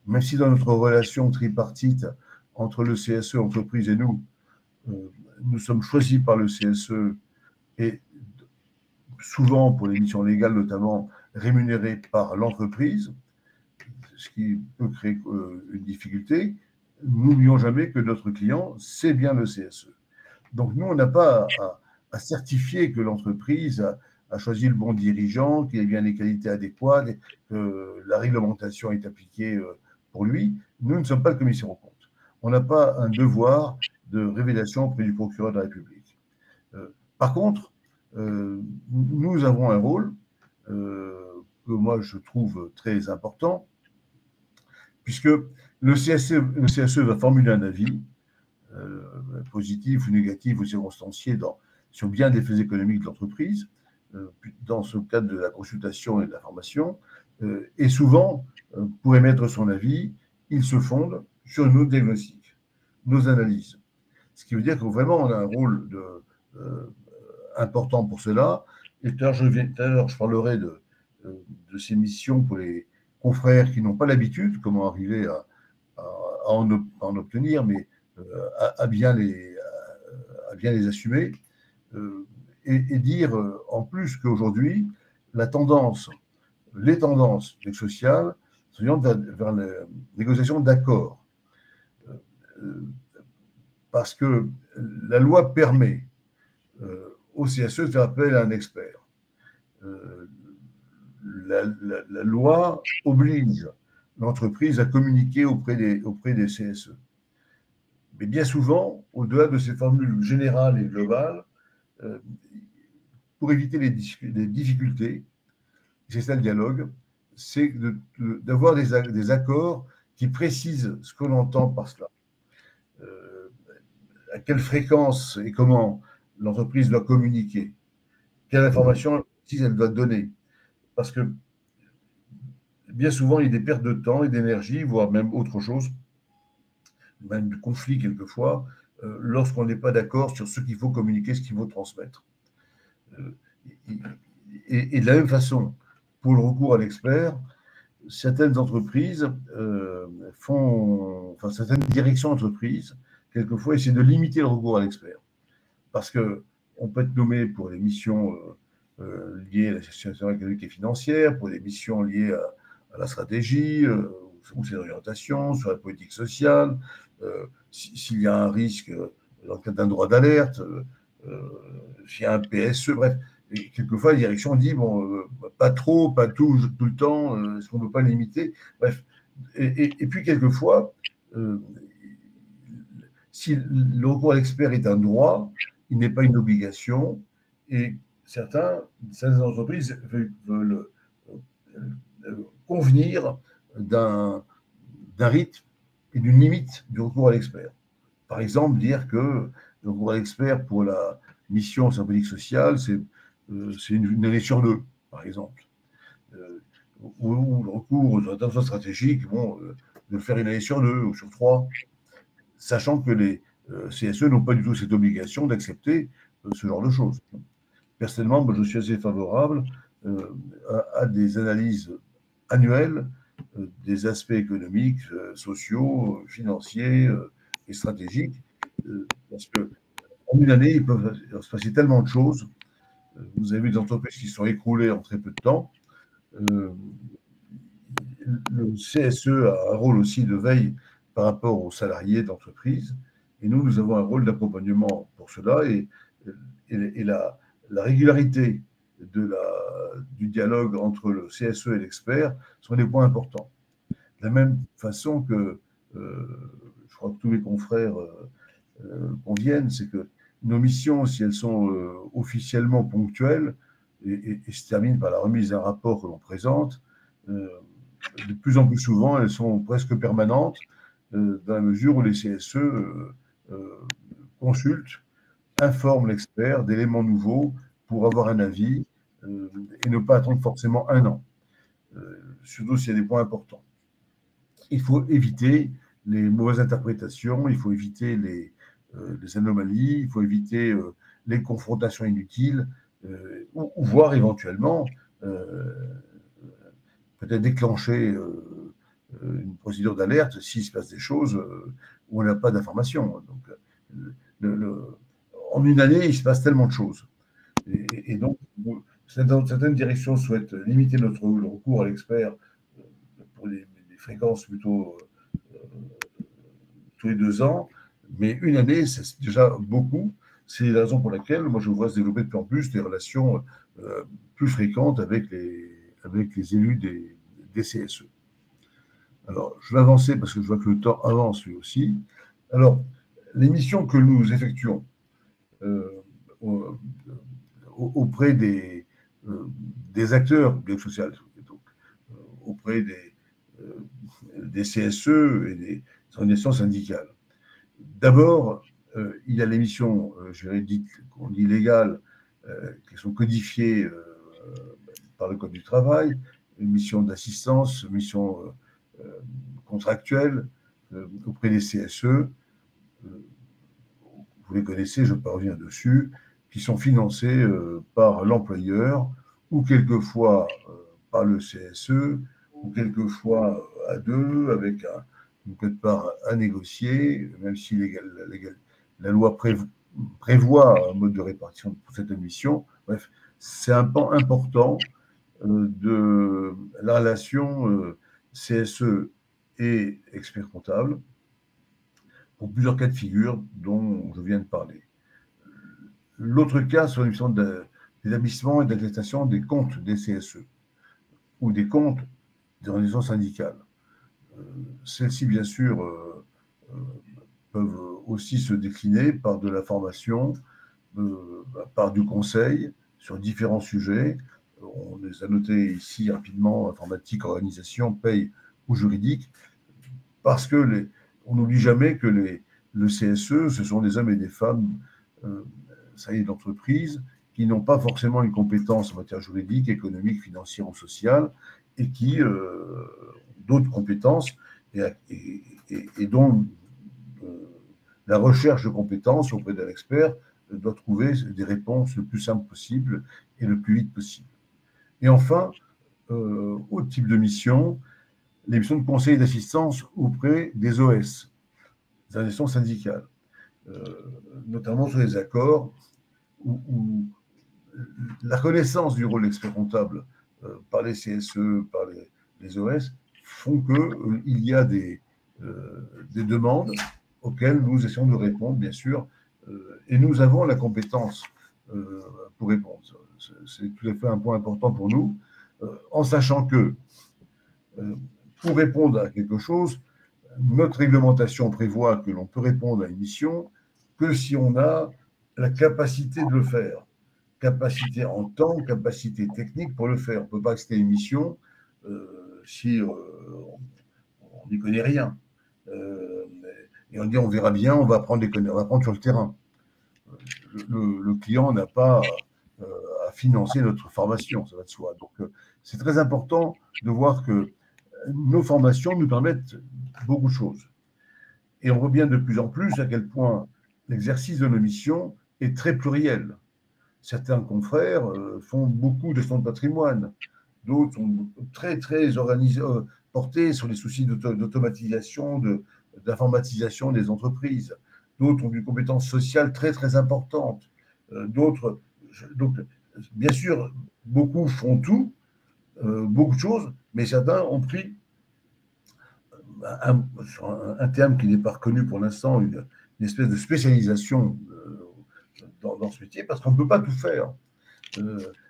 Même si dans notre relation tripartite entre le CSE, entreprise et nous, nous sommes choisis par le CSE et souvent, pour les missions légales notamment, rémunérés par l'entreprise, ce qui peut créer une difficulté, n'oublions jamais que notre client, c'est bien le CSE. Donc nous, on n'a pas à certifier que l'entreprise a choisi le bon dirigeant, qu'il a bien les qualités adéquates, que la réglementation est appliquée pour lui. Nous ne sommes pas le commissaire aux comptes. On n'a pas un devoir de révélation auprès du procureur de la République. Par contre, nous avons un rôle que moi je trouve très important, puisque le CSE va formuler un avis positif ou négatif ou circonstancié sur bien des faits économiques de l'entreprise, dans ce cadre de la consultation et de la formation. Et souvent, pour émettre son avis, il se fonde sur nos diagnostics, nos analyses. Ce qui veut dire que vraiment, on a un rôle important pour cela. Et tout à l'heure, je parlerai de ces missions pour les confrères qui n'ont pas l'habitude, comment arriver à en obtenir, mais à bien les assumer, et dire en plus qu'aujourd'hui, les tendances sociales s'orientent vers la négociation d'accords. Parce que la loi permet au CSE de faire appel à un expert. La loi oblige l'entreprise à communiquer auprès des CSE. Mais bien souvent, au-delà de ces formules générales et globales, pour éviter les difficultés, c'est ça le dialogue, c'est d'avoir des accords qui précisent ce qu'on entend par cela. À quelle fréquence et comment l'entreprise doit communiquer, quelle information elle doit donner. Parce que bien souvent, il y a des pertes de temps et d'énergie, voire même autre chose, même du conflit quelquefois, lorsqu'on n'est pas d'accord sur ce qu'il faut communiquer, ce qu'il faut transmettre. Et de la même façon, pour le recours à l'expert, certaines entreprises certaines directions d'entreprise, quelquefois, essaient de limiter le recours à l'expert. Parce qu'on peut être nommé pour des missions liées à la situation économique et financière, pour des missions liées à la stratégie, ou ses orientations, sur la politique sociale, s'il y a un risque dans le cadre d'un droit d'alerte, s'il y a un PSE, bref. Et quelquefois, la direction dit, bon, pas trop, pas tout le temps, est-ce qu'on ne peut pas limiter? Bref. Et puis, quelquefois, si le recours à l'expert est un droit, il n'est pas une obligation, et certaines entreprises veulent convenir d'un rythme et d'une limite du recours à l'expert. Par exemple, dire que le recours à l'expert pour la mission sur la politique sociale, c'est une année sur 2, par exemple. Ou le recours aux orientations stratégiques, de le faire une année sur 2 ou sur 3, sachant que les CSE n'ont pas du tout cette obligation d'accepter ce genre de choses. Personnellement, moi, je suis assez favorable à des analyses annuelles des aspects économiques, sociaux, financiers et stratégiques, parce qu'en une année, il peut se passer tellement de choses. Vous avez vu des entreprises qui sont écroulées en très peu de temps. Le CSE a un rôle aussi de veille par rapport aux salariés d'entreprise, Et nous avons un rôle d'accompagnement pour cela, et la régularité du dialogue entre le CSE et l'expert sont des points importants. De la même façon que, je crois que tous les confrères conviennent, c'est que nos missions, si elles sont officiellement ponctuelles, et se terminent par la remise d'un rapport que l'on présente, de plus en plus souvent, elles sont presque permanentes, dans la mesure où les CSE consultent, informent l'expert d'éléments nouveaux pour avoir un avis, et ne pas attendre forcément un an, surtout s'il y a des points importants. Il faut éviter les mauvaises interprétations, il faut éviter les anomalies, il faut éviter les confrontations inutiles, ou voir éventuellement peut-être déclencher une procédure d'alerte s'il se passe des choses où on n'a pas d'informations. Donc, en une année, il se passe tellement de choses. Et donc, certaines directions souhaitent limiter le recours à l'expert pour des fréquences plutôt tous les 2 ans, mais une année, c'est déjà beaucoup. C'est la raison pour laquelle moi je vois se développer de plus en plus des relations plus fréquentes avec les élus des CSE. Alors, je vais avancer parce que je vois que le temps avance lui aussi. Alors, les missions que nous effectuons auprès des acteurs du dialogue social, donc, auprès des CSE et des organisations syndicales. D'abord, il y a les missions juridiques qu'on dit légales, qui sont codifiées par le Code du travail, une mission d'assistance, une mission contractuelle auprès des CSE. Vous les connaissez, je ne vais pas revenir dessus, qui sont financées par l'employeur ou quelquefois par le CSE ou quelquefois à deux, avec une quote-part à négocier, même si la loi prévoit un mode de répartition pour cette mission. Bref, c'est un pan important de la relation CSE et expert comptable pour plusieurs cas de figure dont je viens de parler. L'autre cas, c'est une mission d'établissement et d'attestation des comptes des CSE ou des comptes des organisations syndicales. Celles-ci, bien sûr, peuvent aussi se décliner par de la formation, par du conseil sur différents sujets. On les a notés ici rapidement: informatique, organisation, paye ou juridique, parce que on n'oublie jamais que le CSE, ce sont des hommes et des femmes d'entreprise qui n'ont pas forcément une compétence en matière juridique, économique, financière ou sociale, et qui ont d'autres compétences et dont la recherche de compétences auprès d'un expert doit trouver des réponses le plus simple possible et le plus vite possible. Et enfin, autre type de mission, les missions de conseil et d'assistance auprès des OS, des organisations syndicales, notamment sur les accords où la connaissance du rôle d'expert comptable par les CSE, par les OS, font qu'il y a des demandes auxquelles nous essayons de répondre, bien sûr, et nous avons la compétence pour répondre. C'est tout à fait un point important pour nous, en sachant que pour répondre à quelque chose, notre réglementation prévoit que l'on peut répondre à une mission que si on a la capacité de le faire, capacité en temps, capacité technique pour le faire. On ne peut pas accepter une mission si on n'y connaît rien. Et on dit on verra bien, on va apprendre sur le terrain. Le client n'a pas à financer notre formation, ça va de soi. Donc c'est très important de voir que nos formations nous permettent beaucoup de choses. Et on voit bien de plus en plus à quel point l'exercice de nos missions est très pluriel. Certains confrères font beaucoup de gestion de patrimoine, d'autres sont très, très portés sur les soucis d'automatisation, d'informatisation des entreprises, d'autres ont une compétence sociale très, très importante, d'autres... Donc, bien sûr, beaucoup font tout, beaucoup de choses, mais certains ont pris un terme qui n'est pas reconnu pour l'instant, une espèce de spécialisation dans ce métier, parce qu'on ne peut pas tout faire.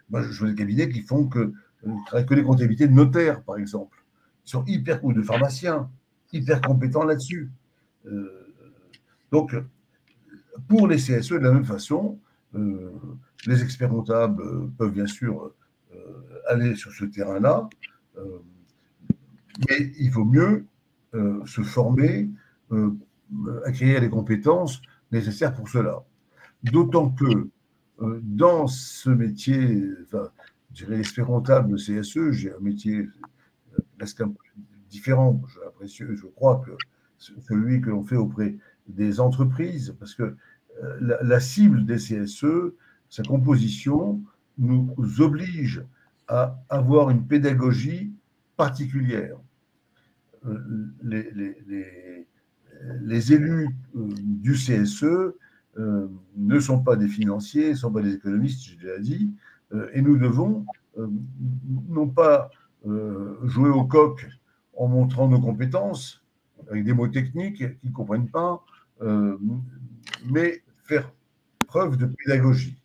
Moi, je vois des cabinets qui font que les comptabilités de notaires, par exemple. Ils sont ou de pharmaciens, hyper compétents là-dessus. Donc, pour les CSE, de la même façon, les experts comptables peuvent bien sûr aller sur ce terrain-là, mais il vaut mieux se former, acquérir les compétences nécessaires pour cela. D'autant que dans ce métier, enfin, je dirais l'expert comptable CSE, j'ai un métier presque un peu différent. Je crois que celui que l'on fait auprès des entreprises, parce que la cible des CSE, sa composition, nous oblige à avoir une pédagogie particulière. Les élus du CSE ne sont pas des financiers, ne sont pas des économistes, j'ai déjà dit, et nous devons non pas jouer au coq en montrant nos compétences, avec des mots techniques qu'ils ne comprennent pas, mais faire preuve de pédagogie.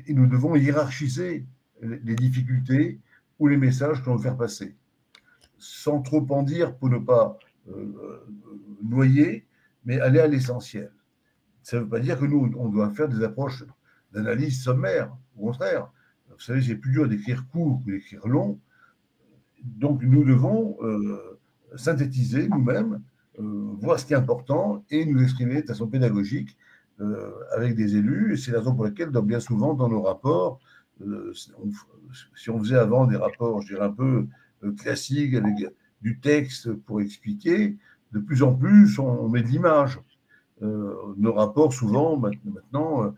Et nous devons hiérarchiser les difficultés ou les messages que l'on veut faire passer, sans trop en dire pour ne pas noyer, mais aller à l'essentiel. Ça ne veut pas dire que nous, on doit faire des approches d'analyse sommaire. Au contraire, vous savez, c'est plus dur d'écrire court que d'écrire long. Donc, nous devons synthétiser nous-mêmes, voir ce qui est important et nous exprimer de façon pédagogique avec des élus. Et c'est la raison pour laquelle, bien souvent, dans nos rapports, si on faisait avant des rapports, je dirais, un peu classiques, avec du texte pour expliquer, de plus en plus, on met de l'image. Nos rapports, souvent, maintenant,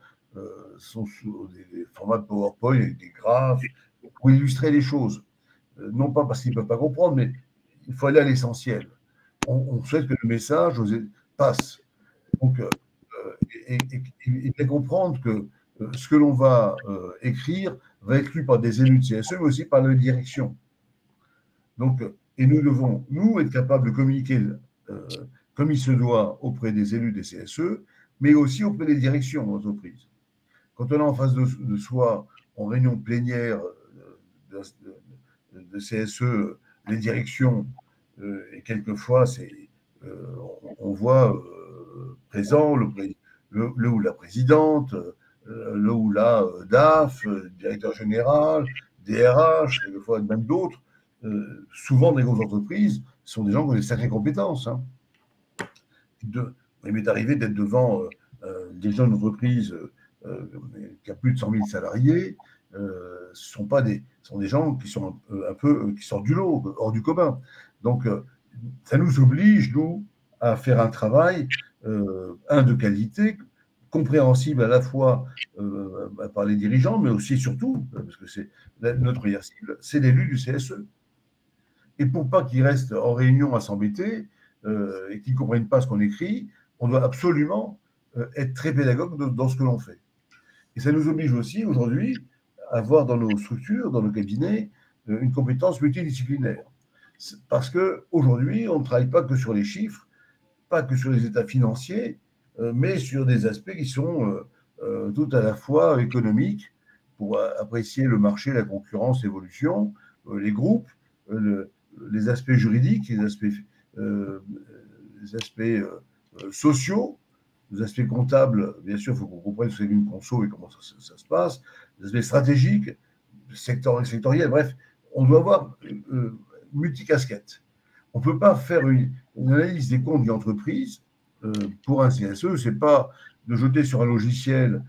sont sous des formats de PowerPoint avec des graphes pour illustrer les choses. Non pas parce qu'ils ne peuvent pas comprendre, mais il faut aller à l'essentiel. On souhaite que le message passe. Donc, et bien comprendre que ce que l'on va écrire va être lu par des élus de CSE, mais aussi par la direction. Donc, et nous devons, nous, être capables de communiquer comme il se doit auprès des élus des CSE, mais aussi auprès des directions d'entreprise. Quand on est en face de soi, en réunion plénière de CSE, les directions, et quelquefois, on voit présent le ou la présidente, le ou la DAF, directeur général, DRH, quelquefois même d'autres. Souvent, des grosses entreprises sont des gens qui ont des sacrées compétences. Hein. Il m'est arrivé d'être devant des jeunes entreprises qui a plus de 100 000 salariés. Ce sont des gens qui sont un peu qui sortent du lot, hors du commun. Donc, ça nous oblige, nous, à faire un travail, de qualité, compréhensible à la fois par les dirigeants, mais aussi et surtout, parce que c'est notre meilleure cible, c'est l'élu du CSE. Et pour pas qu'ils restent en réunion à s'embêter et qu'ils ne comprennent pas ce qu'on écrit, on doit absolument être très pédagogue dans ce que l'on fait. Et ça nous oblige aussi aujourd'hui à avoir dans nos structures, dans nos cabinets, une compétence multidisciplinaire. Parce qu'aujourd'hui, on ne travaille pas que sur les chiffres, pas que sur les états financiers, mais sur des aspects qui sont tout à la fois économiques, pour apprécier le marché, la concurrence, l'évolution, les groupes, les aspects juridiques, les aspects sociaux, les aspects comptables. Bien sûr, il faut qu'on comprenne ce qu'est une conso et comment ça se passe, les aspects stratégiques, sectoriels, bref, on doit avoir multicasquette. On ne peut pas faire une analyse des comptes d'une entreprise pour un CSE, ce n'est pas de jeter sur un logiciel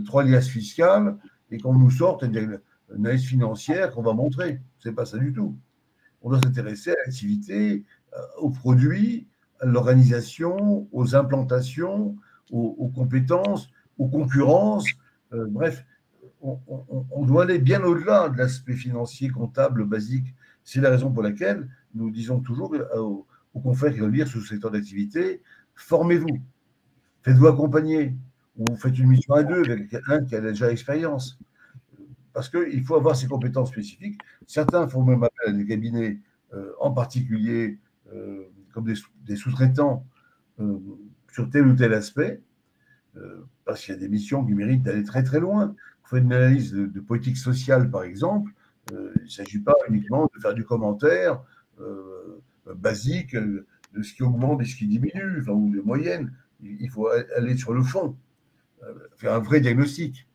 3 liasses fiscales et qu'on nous sorte une analyse financière qu'on va montrer. Ce n'est pas ça du tout. On doit s'intéresser à l'activité, aux produits, à l'organisation, aux implantations, aux compétences, aux concurrences. Bref, on doit aller bien au-delà de l'aspect financier, comptable, basique. C'est la raison pour laquelle nous disons toujours aux confrères qui veulent lire ce secteur d'activité, formez-vous, faites-vous accompagner, ou faites une mission à deux avec un qui a déjà l'expérience. Parce qu'il faut avoir ces compétences spécifiques. Certains font même appel à des cabinets, en particulier comme des sous-traitants, sur tel ou tel aspect, parce qu'il y a des missions qui méritent d'aller très très loin. On fait une analyse de politique sociale, par exemple, il ne s'agit pas uniquement de faire du commentaire basique de ce qui augmente et ce qui diminue, enfin, ou de moyenne. Il faut aller sur le fond, faire un vrai diagnostic.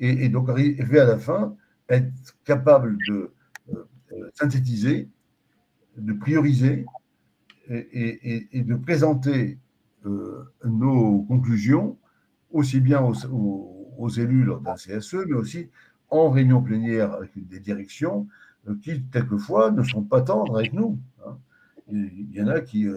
Et donc arriver à la fin, être capable de synthétiser, de prioriser et de présenter nos conclusions aussi bien aux élus lors d'un CSE, mais aussi en réunion plénière avec des directions qui, quelquefois, ne sont pas tendres avec nous. Hein. Il y en a qui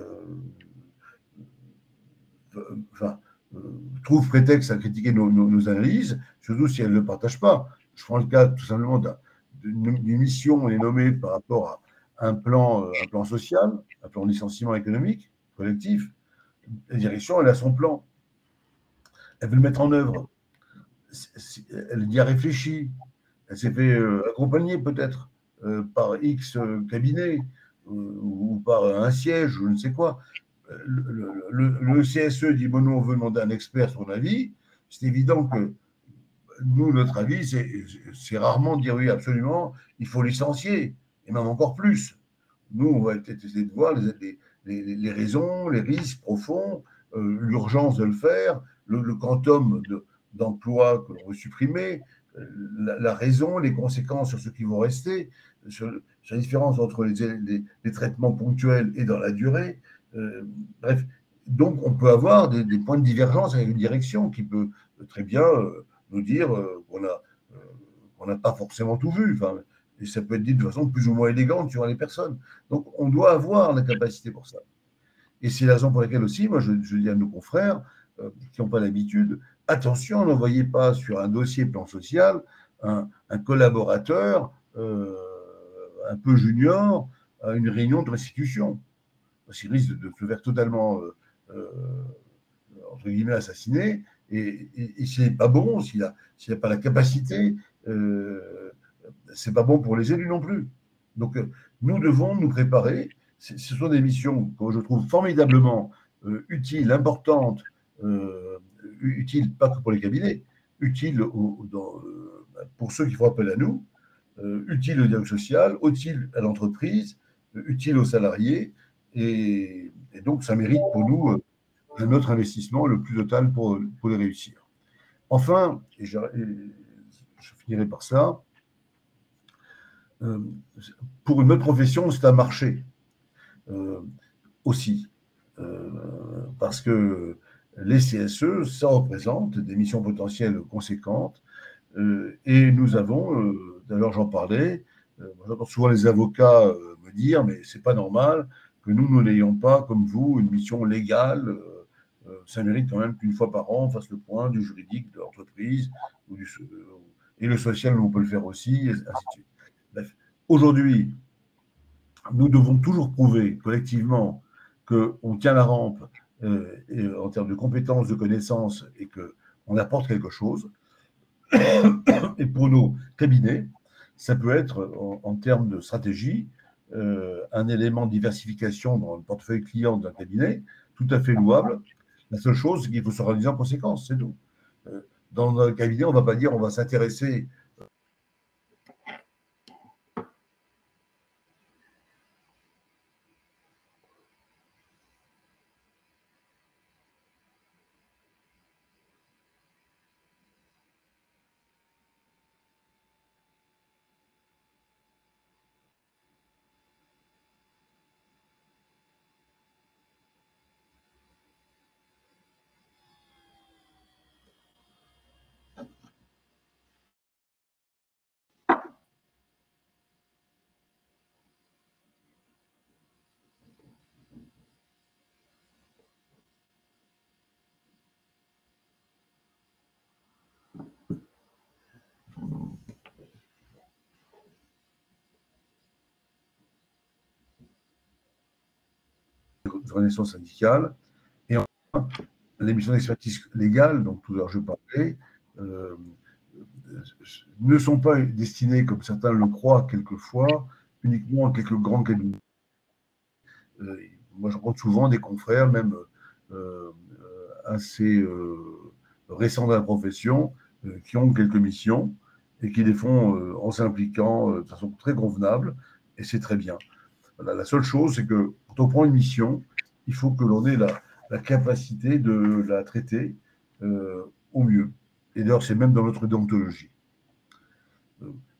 trouvent prétexte à critiquer nos analyses, surtout si elles ne le partagent pas. Je prends le cas tout simplement d'une mission est nommée par rapport à un plan social, un plan de licenciement économique collectif. La direction, elle a son plan. Elle veut le mettre en œuvre. Elle y a réfléchi. Elle s'est fait accompagner peut-être par X cabinet ou par un siège, je ne sais quoi. Le CSE dit, bon, nous, on veut demander à un expert son avis. C'est évident que nous, notre avis, c'est rarement de dire oui, absolument, il faut licencier, et même encore plus. Nous, on va essayer de voir les raisons, les risques profonds, l'urgence de le faire, le quantum d'emplois que l'on veut supprimer, la raison, les conséquences sur ceux qui vont rester, sur la différence entre les traitements ponctuels et dans la durée. Bref, donc on peut avoir des points de divergence avec une direction qui peut très bien nous dire qu'on n'a pas forcément tout vu. Enfin, et ça peut être dit de façon plus ou moins élégante sur les personnes. Donc, on doit avoir la capacité pour ça. Et c'est la raison pour laquelle aussi, moi, je dis à nos confrères qui n'ont pas l'habitude, attention, n'envoyez pas sur un dossier plan social un collaborateur un peu junior à une réunion de restitution. Parce qu'il risque de se faire totalement, entre guillemets, assassiner. Et s'il n'est pas bon, s'il n'a pas la capacité, c'est pas bon pour les élus non plus. Donc, nous devons nous préparer. Ce sont des missions que je trouve formidablement utiles, importantes, utiles pas que pour les cabinets, utiles pour ceux qui font appel à nous, utiles au dialogue social, utiles à l'entreprise, utiles aux salariés. Et donc, ça mérite pour nous notre investissement le plus total pour les réussir. Enfin, et je finirai par ça, pour notre profession, c'est un marché aussi. Parce que les CSE, ça représente des missions potentielles conséquentes. Et nous avons, d'ailleurs j'en parlais, j'entends souvent les avocats me dire, mais c'est pas normal que nous n'ayons pas, comme vous, une mission légale. Ça mérite quand même qu'une fois par an, on fasse le point du juridique de l'entreprise, et le social, on peut le faire aussi, et ainsi de suite. Bref, aujourd'hui, nous devons toujours prouver collectivement qu'on tient la rampe en termes de compétences, de connaissances, et qu'on apporte quelque chose. Et pour nos cabinets, ça peut être, en termes de stratégie, un élément de diversification dans le portefeuille client d'un cabinet, tout à fait louable. La seule chose, c'est qu'il faut s'organiser en conséquence, c'est tout. Dans un cabinet, on ne va pas dire on va s'intéresser renaissance syndicale. Et enfin, les missions d'expertise légale, dont tout à l'heure je parlais, ne sont pas destinées, comme certains le croient quelquefois, uniquement à quelques grands cabinets. Moi, je rencontre souvent des confrères, même assez récents dans la profession qui ont quelques missions et qui les font en s'impliquant de façon très convenable, et c'est très bien. Voilà, la seule chose, c'est que quand on prend une mission, il faut que l'on ait la capacité de la traiter au mieux. Et d'ailleurs, c'est même dans notre déontologie.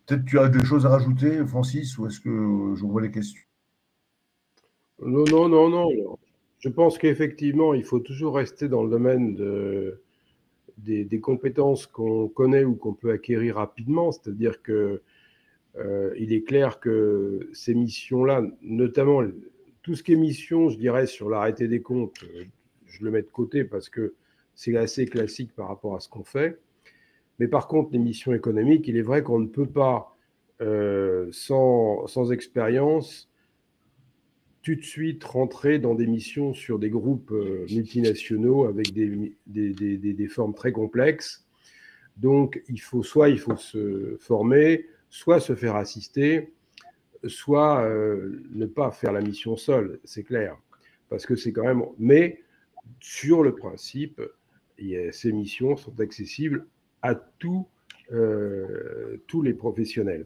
Peut-être tu as des choses à rajouter, Francis, ou est-ce que je vois les questions? Non, non, non, non. Je pense qu'effectivement, il faut toujours rester dans le domaine des compétences qu'on connaît ou qu'on peut acquérir rapidement. C'est-à-dire que il est clair que ces missions-là, notamment tout ce qui est mission, je dirais, sur l'arrêté des comptes, je le mets de côté parce que c'est assez classique par rapport à ce qu'on fait. Mais par contre, les missions économiques, il est vrai qu'on ne peut pas, sans expérience, tout de suite rentrer dans des missions sur des groupes multinationaux avec des formes très complexes. Donc, il faut se former, soit se faire assister, soit ne pas faire la mission seule, c'est clair. Parce que c'est quand même... Mais sur le principe, ces missions sont accessibles à tous les professionnels.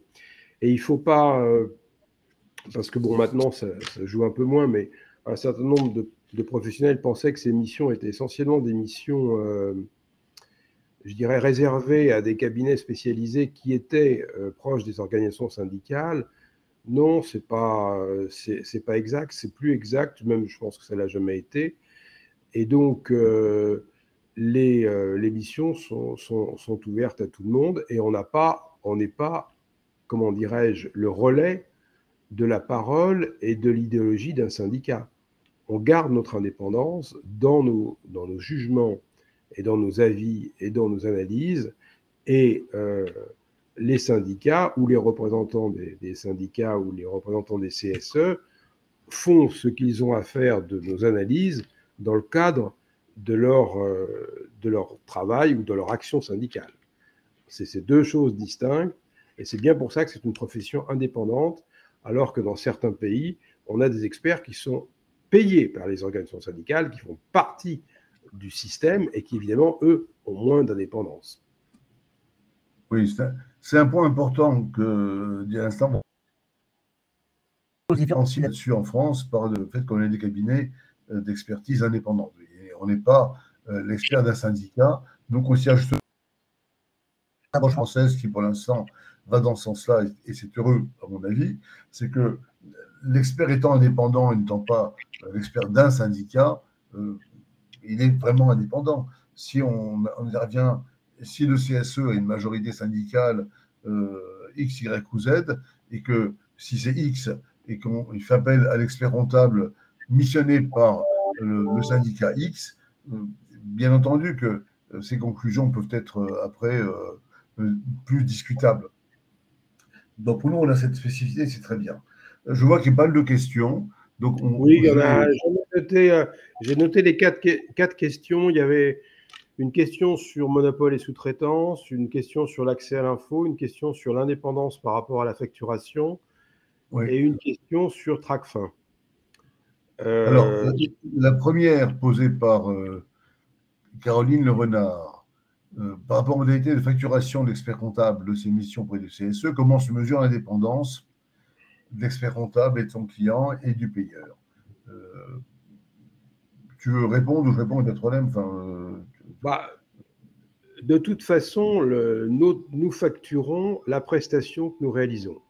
Et il ne faut pas... parce que bon, maintenant, ça joue un peu moins, mais un certain nombre de professionnels pensaient que ces missions étaient essentiellement des missions, je dirais, réservées à des cabinets spécialisés qui étaient proches des organisations syndicales. Non, c'est pas exact, c'est plus exact, même je pense que ça l'a jamais été. Et donc, les missions sont ouvertes à tout le monde et on n'est pas, comment dirais-je, le relais de la parole et de l'idéologie d'un syndicat. On garde notre indépendance dans nos jugements et dans nos avis et dans nos analyses, et les syndicats ou les représentants des syndicats ou les représentants des CSE font ce qu'ils ont à faire de nos analyses dans le cadre de leur travail ou de leur action syndicale. C'est ces deux choses distinctes, et c'est bien pour ça que c'est une profession indépendante, alors que dans certains pays, on a des experts qui sont payés par les organisations syndicales, qui font partie du système et qui, évidemment, eux, ont moins d'indépendance. Oui, c'est un point important que dit à l'instant. On se différencie là-dessus en France par le fait qu'on ait des cabinets d'expertise indépendants. Et on n'est pas l'expert d'un syndicat. Donc, on s'y ajoute l'approche française qui, pour l'instant, va dans ce sens-là, et c'est heureux, à mon avis, c'est que l'expert étant indépendant et n'étant pas l'expert d'un syndicat, il est vraiment indépendant. Si on y revient, si le CSE a une majorité syndicale X, Y ou Z, et que si c'est X et qu'il fait appel à l'expert comptable missionné par le syndicat X, bien entendu que ces conclusions peuvent être après plus discutables. Donc pour nous, on a cette spécificité, c'est très bien. Je vois qu'il y a pas mal de questions. Donc oui, il y en a. J'ai noté les quatre questions. Il y avait une question sur monopole et sous-traitance, une question sur l'accès à l'info, une question sur l'indépendance par rapport à la facturation, oui, et une question sur Tracfin. Alors, la première posée par Caroline Le Renard, par rapport aux modalités de facturation de l'expert comptable de ses missions auprès du CSE, comment se mesure l'indépendance de l'expert comptable et de son client et du payeur? Tu veux répondre ou je réponds, il n'y a pas de problème. De toute façon, nous facturons la prestation que nous réalisons.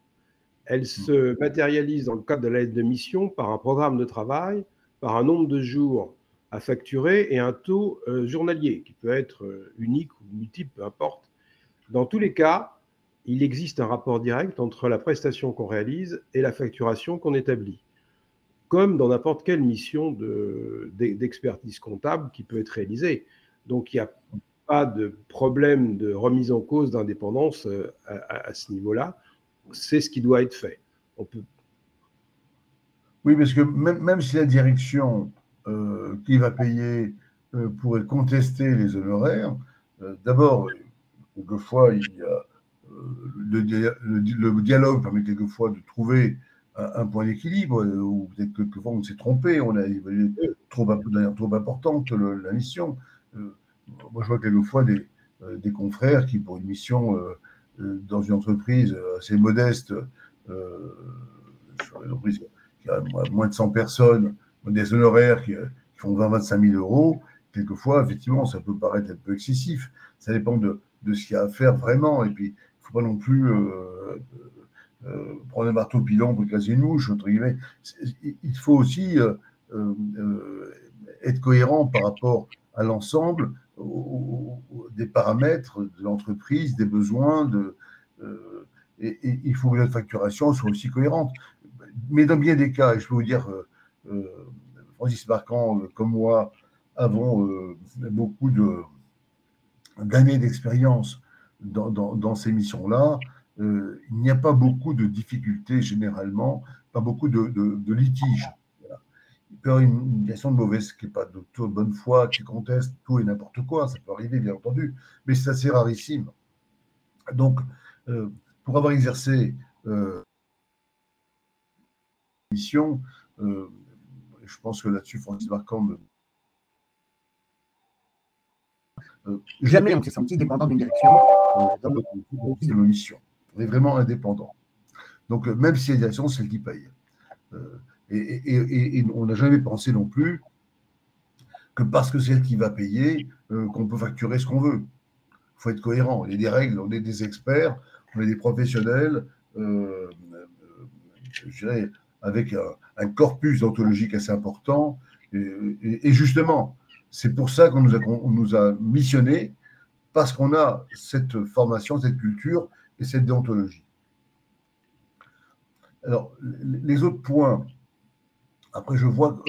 Elle se matérialise dans le cadre de l'aide de mission par un programme de travail, par un nombre de jours à facturer et un taux journalier qui peut être unique ou multiple, peu importe. Dans tous les cas, il existe un rapport direct entre la prestation qu'on réalise et la facturation qu'on établit, comme dans n'importe quelle mission d'expertise comptable qui peut être réalisée. Donc, il n'y a pas de problème de remise en cause d'indépendance à ce niveau-là. C'est ce qui doit être fait. On peut... Oui, parce que même si la direction qui va payer pourrait contester les honoraires, d'abord, quelquefois, il y a le dialogue permet quelquefois de trouver un point d'équilibre, ou peut-être que quelquefois on s'est trompé, on a évalué de manière trop importante la mission. Moi, je vois quelquefois des confrères qui, pour une mission dans une entreprise assez modeste, sur une entreprise qui a moins de 100 personnes, des honoraires qui font 20-25 000 euros, quelquefois, effectivement, ça peut paraître un peu excessif. Ça dépend de ce qu'il y a à faire vraiment. Et puis, il ne faut pas non plus prendre un marteau pilon pour casser une mouche, entre guillemets. Il faut aussi être cohérent par rapport à l'ensemble des paramètres de l'entreprise, des besoins, et il faut que notre facturation soit aussi cohérente. Mais dans bien des cas, et je peux vous dire, Francis Marquand, comme moi, avons beaucoup d'années d'expérience dans ces missions-là. Il n'y a pas beaucoup de difficultés généralement, pas beaucoup de litiges. Voilà. Il peut y avoir une question de mauvaise, qui n'est pas de bonne foi, qui conteste tout et n'importe quoi, ça peut arriver bien entendu, mais c'est assez rarissime. Donc, pour avoir exercé mission, je pense que là-dessus, Francis Marquand jamais on s'est senti dépendant d'une direction dans nos missions. On est vraiment indépendant. Donc, même si la direction, c'est celle qui paye. Et on n'a jamais pensé non plus que parce que c'est elle qui va payer, qu'on peut facturer ce qu'on veut. Il faut être cohérent. Il y a des règles, on est des experts, on est des professionnels, je dirais, avec un corpus d'ontologique assez important. Et justement, c'est pour ça qu'on nous a missionnés, parce qu'on a cette formation, cette culture et cette déontologie. Alors, les autres points, après je vois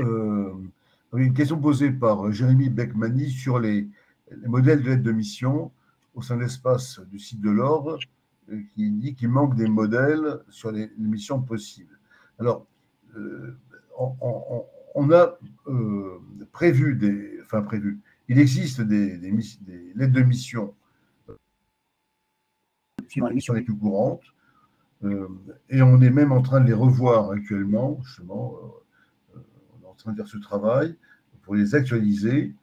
une question posée par Jérémy Beckmani sur les modèles de l'aide de mission au sein de l'espace du site de l'Ordre, qui dit qu'il manque des modèles sur les missions possibles. Alors, on a prévu, il existe des lettres de mission suivant les missions les plus courantes, et on est même en train de les revoir actuellement, justement, on est en train de faire ce travail pour les actualiser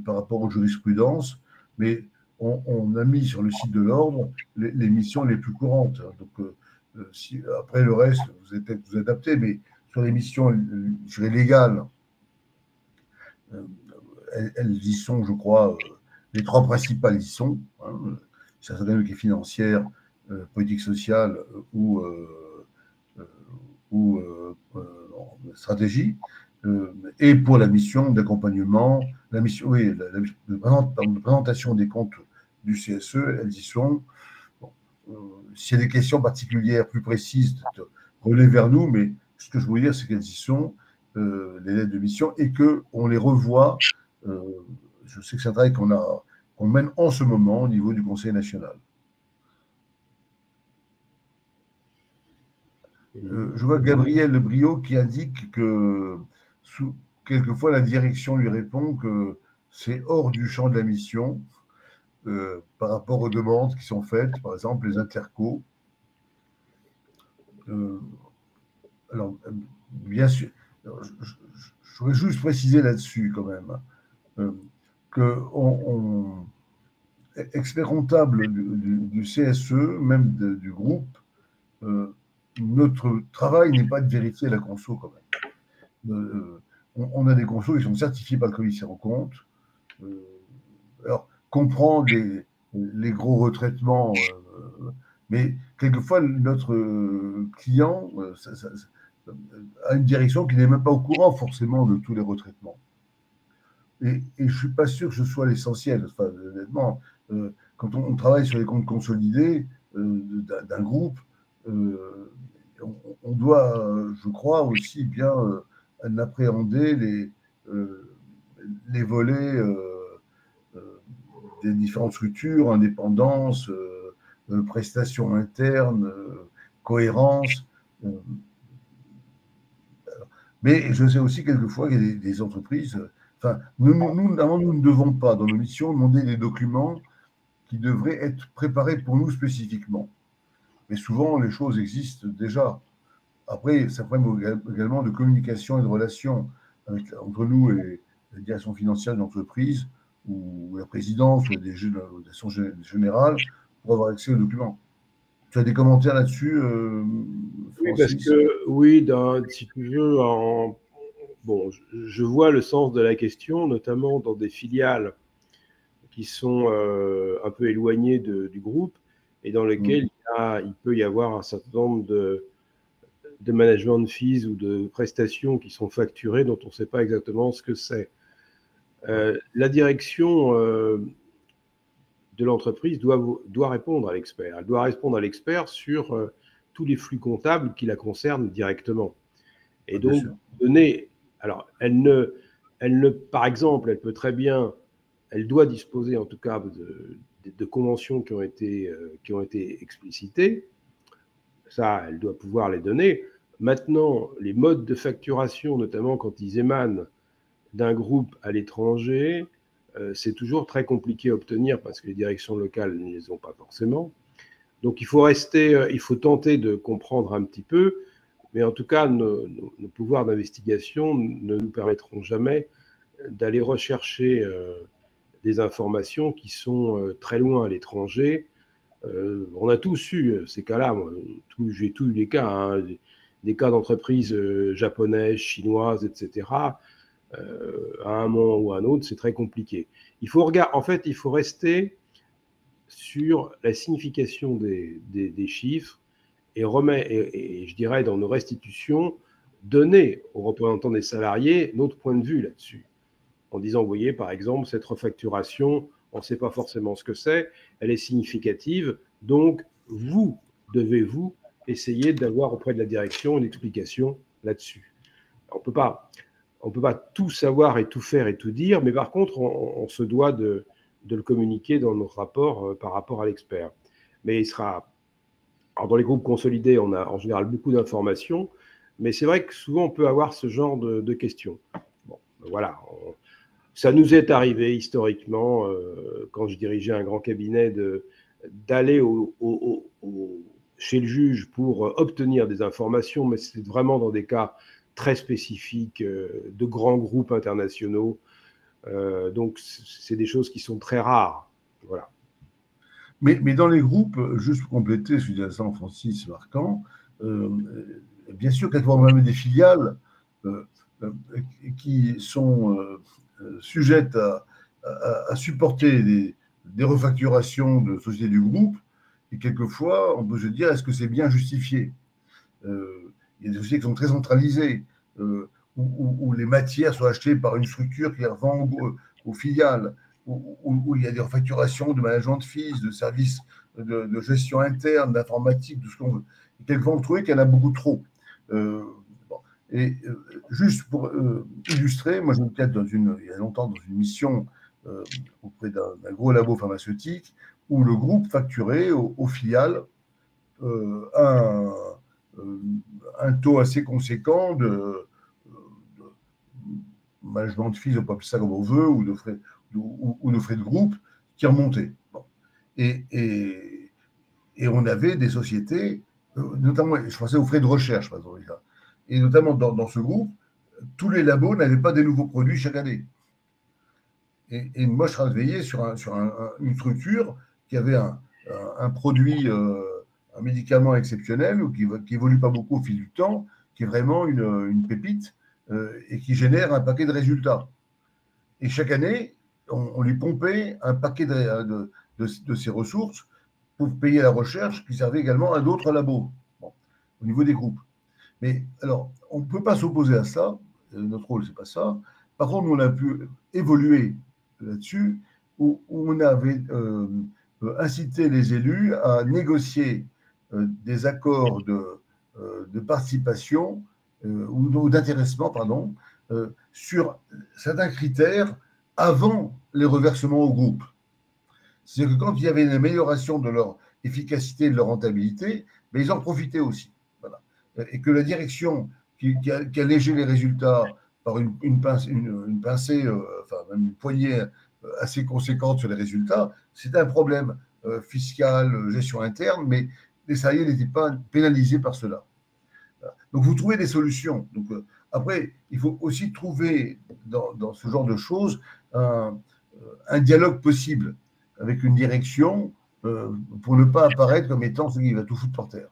par rapport aux jurisprudences, mais on a mis sur le site de l'Ordre les missions les plus courantes. Donc, après le reste, vous êtes peut-être vous adaptez, mais sur les missions, je dirais, légales, elles y sont, je crois, les trois principales y sont. Hein, certaines qui est financière, politique sociale ou stratégie. Et pour la mission d'accompagnement, la mission, oui, de présentation des comptes du CSE, elles y sont. Bon, s'il y a des questions particulières, plus précises, revenez vers nous, mais ce que je veux dire, c'est qu'elles y sont, les lettres de mission, et qu'on les revoit. Je sais que c'est un travail qu'on mène en ce moment au niveau du Conseil national. Je vois Gabriel Brio qui indique que quelquefois la direction lui répond que c'est hors du champ de la mission par rapport aux demandes qui sont faites, par exemple les intercos. Alors, bien sûr, je voudrais juste préciser là-dessus quand même que expert comptable du CSE, même du groupe, notre travail n'est pas de vérifier la conso quand même. On a des consos qui sont certifiés par le commissaire aux comptes. Alors, comprend les gros retraitements, mais quelquefois, notre client a une direction qui n'est même pas au courant forcément de tous les retraitements. Et je ne suis pas sûr que ce soit l'essentiel. Enfin, honnêtement, quand on travaille sur les comptes consolidés d'un groupe, on doit, je crois, aussi bien appréhender les volets des différentes structures, indépendance, prestations internes, cohérence. Mais je sais aussi quelquefois qu'il y a des entreprises. Enfin, nous ne devons pas, dans nos missions, demander des documents qui devraient être préparés pour nous spécifiquement. Mais souvent, les choses existent déjà après, c'est un problème également de communication et de relation entre nous et la direction financière de l'entreprise ou la présidence ou la direction générale pour avoir accès aux documents. Tu as des commentaires là-dessus, Oui, parce Francis? que, oui, si tu veux, bon, je vois le sens de la question, notamment dans des filiales qui sont un peu éloignées du groupe et dans lesquelles il peut y avoir un certain nombre de management fees ou de prestations qui sont facturées dont on ne sait pas exactement ce que c'est. La direction de l'entreprise doit répondre à l'expert. Elle doit répondre à l'expert sur tous les flux comptables qui la concernent directement. Et donc, donner. Alors, par exemple, elle peut très bien, elle doit disposer en tout cas de conventions qui ont été explicitées. Ça, elle doit pouvoir les donner. Maintenant, les modes de facturation, notamment quand ils émanent d'un groupe à l'étranger, c'est toujours très compliqué à obtenir parce que les directions locales ne les ont pas forcément. Donc, il faut tenter de comprendre un petit peu, mais en tout cas, nos pouvoirs d'investigation ne nous permettront jamais d'aller rechercher des informations qui sont très loin à l'étranger. On a tous eu ces cas-là. J'ai tous eu les cas, hein, des cas d'entreprises japonaises, chinoises, etc. À un moment ou à un autre, c'est très compliqué. En fait, il faut rester sur la signification des chiffres et je dirais, dans nos restitutions, donner aux représentants des salariés notre point de vue là-dessus. En disant, vous voyez, par exemple, cette refacturation, on ne sait pas forcément ce que c'est, elle est significative, donc vous devez essayer d'avoir auprès de la direction une explication là-dessus. On ne peut pas tout savoir et tout faire et tout dire, mais par contre, on se doit de le communiquer dans nos rapports par rapport à l'expert. Mais alors dans les groupes consolidés, on a en général beaucoup d'informations, mais c'est vrai que souvent on peut avoir ce genre de questions. Bon, voilà. Ça nous est arrivé historiquement, quand je dirigeais un grand cabinet, d'aller chez le juge pour obtenir des informations, mais c'est vraiment dans des cas très spécifiques de grands groupes internationaux. Donc, c'est des choses qui sont très rares. Voilà. Mais dans les groupes, juste pour compléter, je disais ça en Francis Marquand, bien sûr, quand on a même des filiales qui sont sujettes à supporter des refacturations de sociétés du groupe, et quelquefois, on peut se dire, est-ce que c'est bien justifié? Il y a des sociétés qui sont très centralisées, où les matières sont achetées par une structure qui les revend aux filiales, où il y a des refacturations de management de fees, de services de gestion interne, d'informatique, tout ce qu'on veut. Et quelquefois, on trouve qu'il y en a beaucoup trop. Juste pour illustrer, moi, je me tête il y a longtemps dans une mission auprès d'un gros labo pharmaceutique où le groupe facturait aux filiales un taux assez conséquent de management de fees, on peut appeler ça comme on veut, ou de frais de groupe qui remontaient. Bon. Et on avait des sociétés, notamment, je pensais aux frais de recherche, par exemple, et notamment dans ce groupe, tous les labos n'avaient pas des nouveaux produits chaque année. Et moi, je travaillais sur une structure qui avait un produit, un médicament exceptionnel, ou qui évolue pas beaucoup au fil du temps, qui est vraiment une pépite, et qui génère un paquet de résultats. Et chaque année, on lui pompait un paquet de ces ressources pour payer la recherche qui servait également à d'autres labos, au niveau des groupes. Mais alors, on ne peut pas s'opposer à ça. Notre rôle, ce n'est pas ça. Par contre, on a pu évoluer là-dessus, où on avait incité les élus à négocier des accords de participation ou d'intéressement, pardon, sur certains critères avant les reversements au groupe. C'est-à-dire que quand il y avait une amélioration de leur efficacité et de leur rentabilité, mais ils en profitaient aussi. Voilà. Et que la direction qui allégeait les résultats par une pincée, enfin même une poignée assez conséquente sur les résultats, c'était un problème fiscal, gestion interne, mais les salariés n'étaient pas pénalisés par cela. Donc, vous trouvez des solutions. Donc, après, il faut aussi trouver dans ce genre de choses un dialogue possible avec une direction pour ne pas apparaître comme étant celui qui va tout foutre par terre.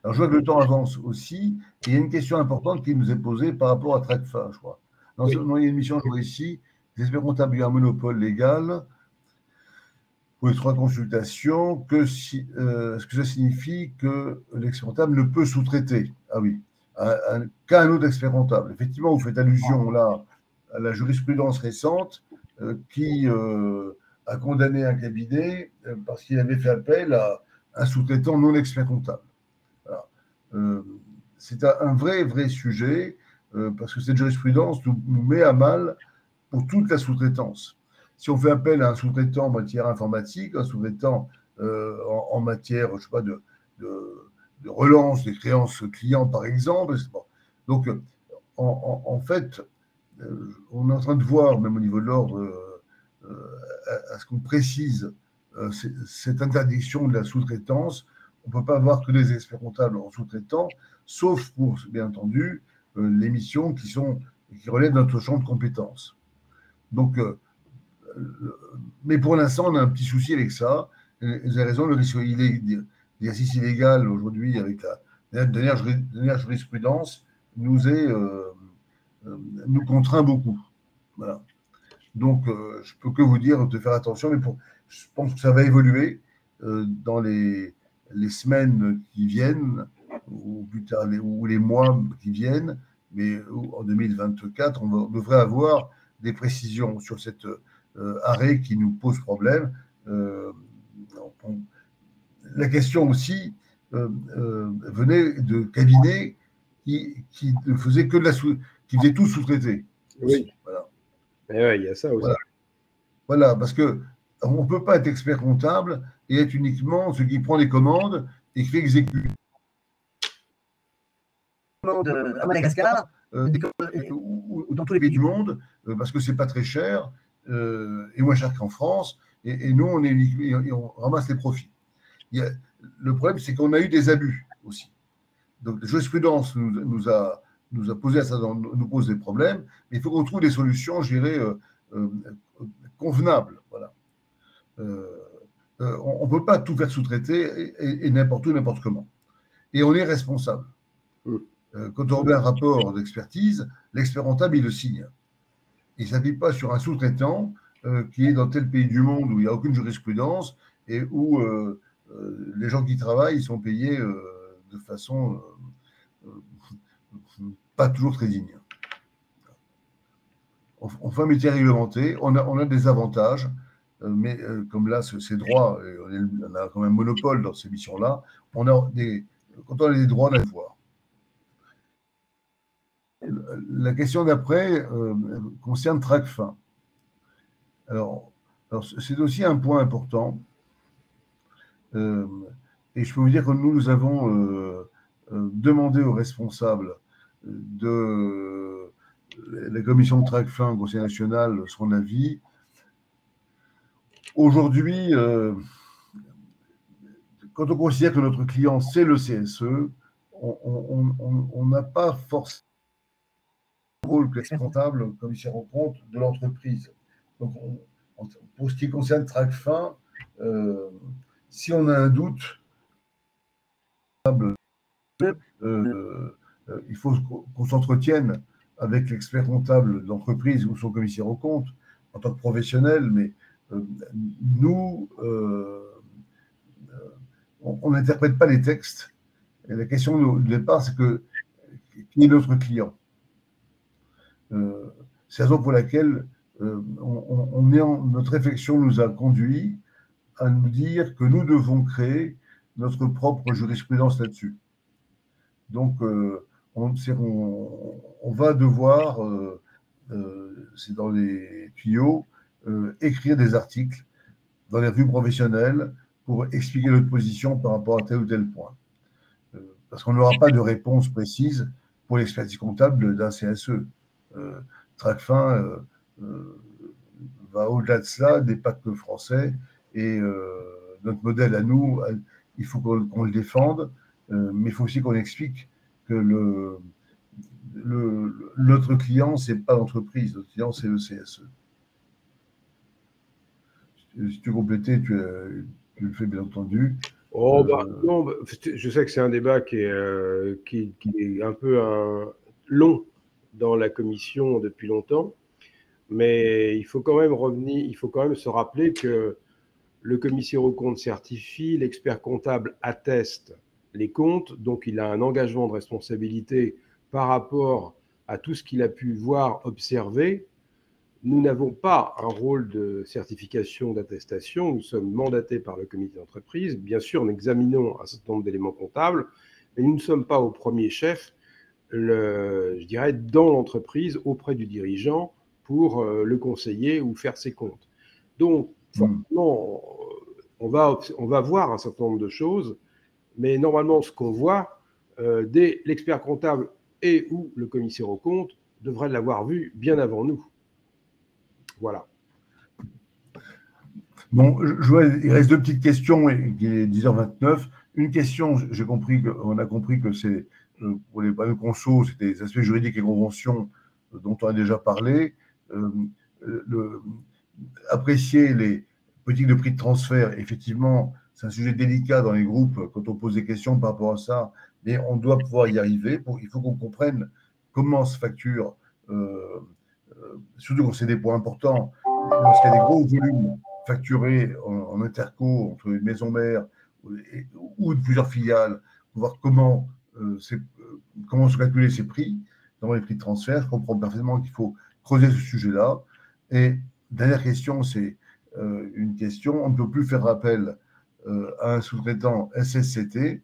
Alors, je vois que le temps avance aussi. Et il y a une question importante qui nous est posée par rapport à TRACFIN, je crois. Dans il y a une mission, je vois ici, les experts comptables ont un monopole légal pour les 3 consultations. Est-ce que ça signifie que l'expert comptable ne peut sous-traiter? Ah oui, qu'à un autre expert comptable. Effectivement, vous faites allusion là à la jurisprudence récente qui a condamné un cabinet parce qu'il avait fait appel à un sous-traitant non expert comptable. C'est un vrai sujet parce que cette jurisprudence nous met à mal pour toute la sous-traitance. Si on fait appel à un sous-traitant en matière informatique, un sous-traitant en matière, je sais pas, de relance des créances clients, par exemple. Donc, en fait, on est en train de voir, même au niveau de l'ordre, à ce qu'on précise cette interdiction de la sous-traitance. On ne peut pas avoir que des experts comptables en sous-traitant, sauf pour, bien entendu, les missions qui relèvent de notre champ de compétences. Donc, mais pour l'instant, on a un petit souci avec ça. Vous avez raison, le risque d'exercice illégal aujourd'hui, avec la dernière jurisprudence, nous contraint beaucoup. Voilà. Donc, je ne peux que vous dire de faire attention, mais je pense que ça va évoluer dans les semaines qui viennent, ou plus tard, ou les mois qui viennent, mais en 2024, on devrait avoir des précisions sur cet arrêt qui nous pose problème. La question aussi venait de cabinets qui ne faisaient que qui faisaient tout sous-traiter. Oui. Voilà. Il y a ça aussi. Voilà, parce qu'on ne peut pas être expert comptable et être uniquement ce qui prend les commandes et qui fait exécuter. À Madagascar, ou dans tous les pays du monde, parce que ce n'est pas très cher et moins cher qu'en France. Et nous, on ramasse les profits. Le problème, c'est qu'on a eu des abus aussi. Donc, la jurisprudence nous a posé ça, nous pose des problèmes, mais il faut qu'on trouve des solutions, je dirais, convenables. Voilà. On ne peut pas tout faire sous-traiter et n'importe où, n'importe comment. Et on est responsable. Quand on remet un rapport d'expertise, l'expert comptable, il le signe. Il ne s'appuie pas sur un sous-traitant qui est dans tel pays du monde où il n'y a aucune jurisprudence et où les gens qui travaillent sont payés de façon pas toujours très digne. On fait un métier réglementé, on a des avantages, mais comme là, c'est droit, on a quand même un monopole dans ces missions-là, quand on a des droits, on a des devoirs. La question d'après concerne TRACFIN. Alors, c'est aussi un point important. Et je peux vous dire que nous avons demandé aux responsables de la commission de TRACFIN au Conseil national son avis. Aujourd'hui, quand on considère que notre client, c'est le CSE, on n'a pas forcément le rôle que l'expert comptable, commissaire aux comptes de l'entreprise. Donc, pour ce qui concerne TRACFIN, si on a un doute, il faut qu'on s'entretienne avec l'expert comptable de l'entreprise ou son commissaire aux comptes en tant que professionnel, mais nous, on n'interprète pas les textes. Et la question de départ, c'est qui est notre client? C'est la raison pour laquelle notre réflexion nous a conduit à nous dire que nous devons créer notre propre jurisprudence là-dessus. Donc, on va devoir, c'est dans les tuyaux, écrire des articles dans les revues professionnelles pour expliquer notre position par rapport à tel ou tel point. Parce qu'on n'aura pas de réponse précise pour l'expertise comptable d'un CSE. TRACFIN va au-delà de cela, des pactes français, et notre modèle à nous, il faut qu'on le défende, mais il faut aussi qu'on explique que notre client, ce n'est pas l'entreprise, notre client, c'est le CSE. Si tu complétais, tu le fais bien entendu. Non, je sais que c'est un débat qui est un peu long dans la commission depuis longtemps, mais il faut quand même se rappeler que le commissaire aux comptes certifie, l'expert comptable atteste les comptes, donc il a un engagement de responsabilité par rapport à tout ce qu'il a pu voir, observer. Nous n'avons pas un rôle de certification, d'attestation. Nous sommes mandatés par le comité d'entreprise. Bien sûr, nous examinons un certain nombre d'éléments comptables, mais nous ne sommes pas au premier chef, je dirais, dans l'entreprise, auprès du dirigeant, pour le conseiller ou faire ses comptes. Donc, forcément, on va voir un certain nombre de choses, mais normalement, ce qu'on voit, l'expert comptable et ou le commissaire aux comptes devrait l'avoir vu bien avant nous. Voilà. Bon, il reste deux petites questions, il est 10h29. Une question, on a compris que c'est pour les panneaux conso, c'était les aspects juridiques et conventions dont on a déjà parlé. Apprécier les politiques de prix de transfert, effectivement, c'est un sujet délicat dans les groupes quand on pose des questions par rapport à ça, mais on doit pouvoir y arriver. Il faut qu'on comprenne comment se facture, surtout quand c'est des points importants, lorsqu'il y a des gros volumes facturés en interco entre une maison mère ou de plusieurs filiales, pour voir comment se calculer ces prix dans les prix de transfert. Je comprends parfaitement qu'il faut creuser ce sujet-là. Et dernière question, c'est une question, on ne peut plus faire appel à un sous-traitant SSCT.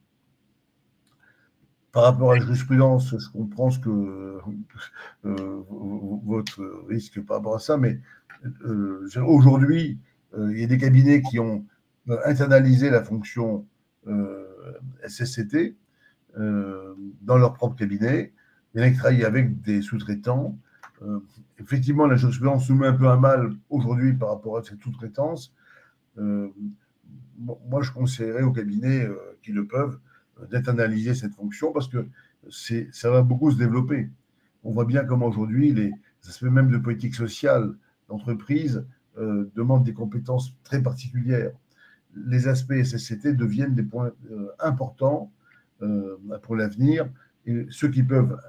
Par rapport à la jurisprudence, je comprends ce que votre risque par rapport à ça, mais aujourd'hui, il y a des cabinets qui ont internalisé la fonction SSCT dans leur propre cabinet. Il y en a qui travaillent avec des sous-traitants. Effectivement, la jurisprudence nous met un peu à mal aujourd'hui par rapport à cette sous-traitance. Moi, je conseillerais aux cabinets qui le peuvent d'internaliser cette fonction parce que ça va beaucoup se développer. On voit bien comment aujourd'hui les aspects même de politique sociale d'entreprise demandent des compétences très particulières. Les aspects SSCT deviennent des points importants pour l'avenir et ceux qui peuvent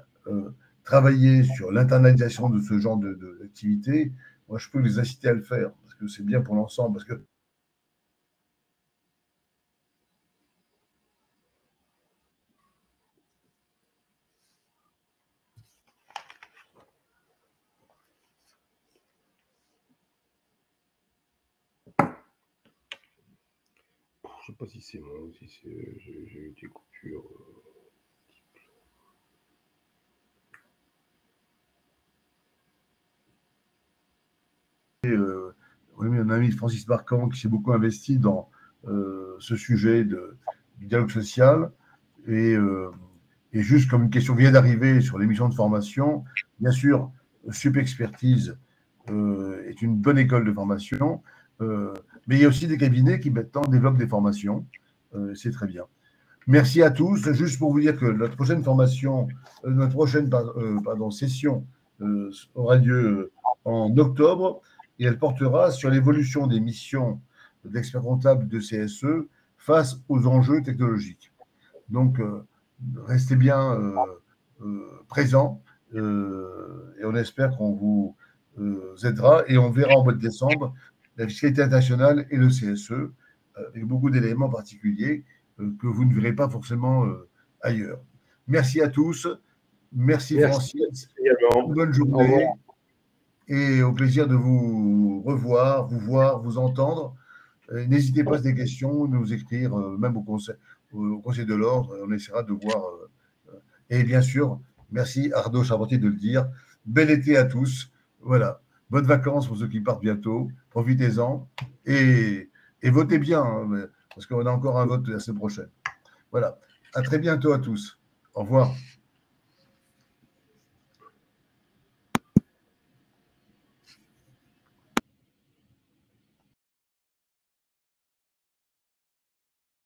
travailler sur l'internalisation de ce genre d'activité, moi je peux les inciter à le faire parce que c'est bien pour l'ensemble. Parce que je ne sais pas si c'est moi, si j'ai eu des coupures. Oui, mon ami Francis Marquand qui s'est beaucoup investi dans ce sujet du dialogue social et juste comme une question vient d'arriver sur l'émission de formation, bien sûr, Supexpertise est une bonne école de formation, mais il y a aussi des cabinets qui maintenant développent des formations, c'est très bien. Merci à tous. Juste pour vous dire que notre prochaine formation, notre prochaine session aura lieu en octobre et elle portera sur l'évolution des missions d'expert comptable de CSE face aux enjeux technologiques. Donc, restez bien présents et on espère qu'on vous aidera et on verra en mois de décembre la fiscalité internationale et le CSE avec beaucoup d'éléments particuliers que vous ne verrez pas forcément ailleurs. Merci à tous. Merci Francis. Bonne journée. Et au plaisir de vous revoir, vous voir, vous entendre. N'hésitez pas à des questions, nous écrire, même au conseil de l'ordre. On essaiera de voir. Et bien sûr, merci Arnaud Charpentier de le dire. Bel été à tous. Voilà. Bonnes vacances pour ceux qui partent bientôt. Profitez-en. Et votez bien, hein, parce qu'on a encore un vote la semaine prochaine. Voilà. À très bientôt à tous. Au revoir.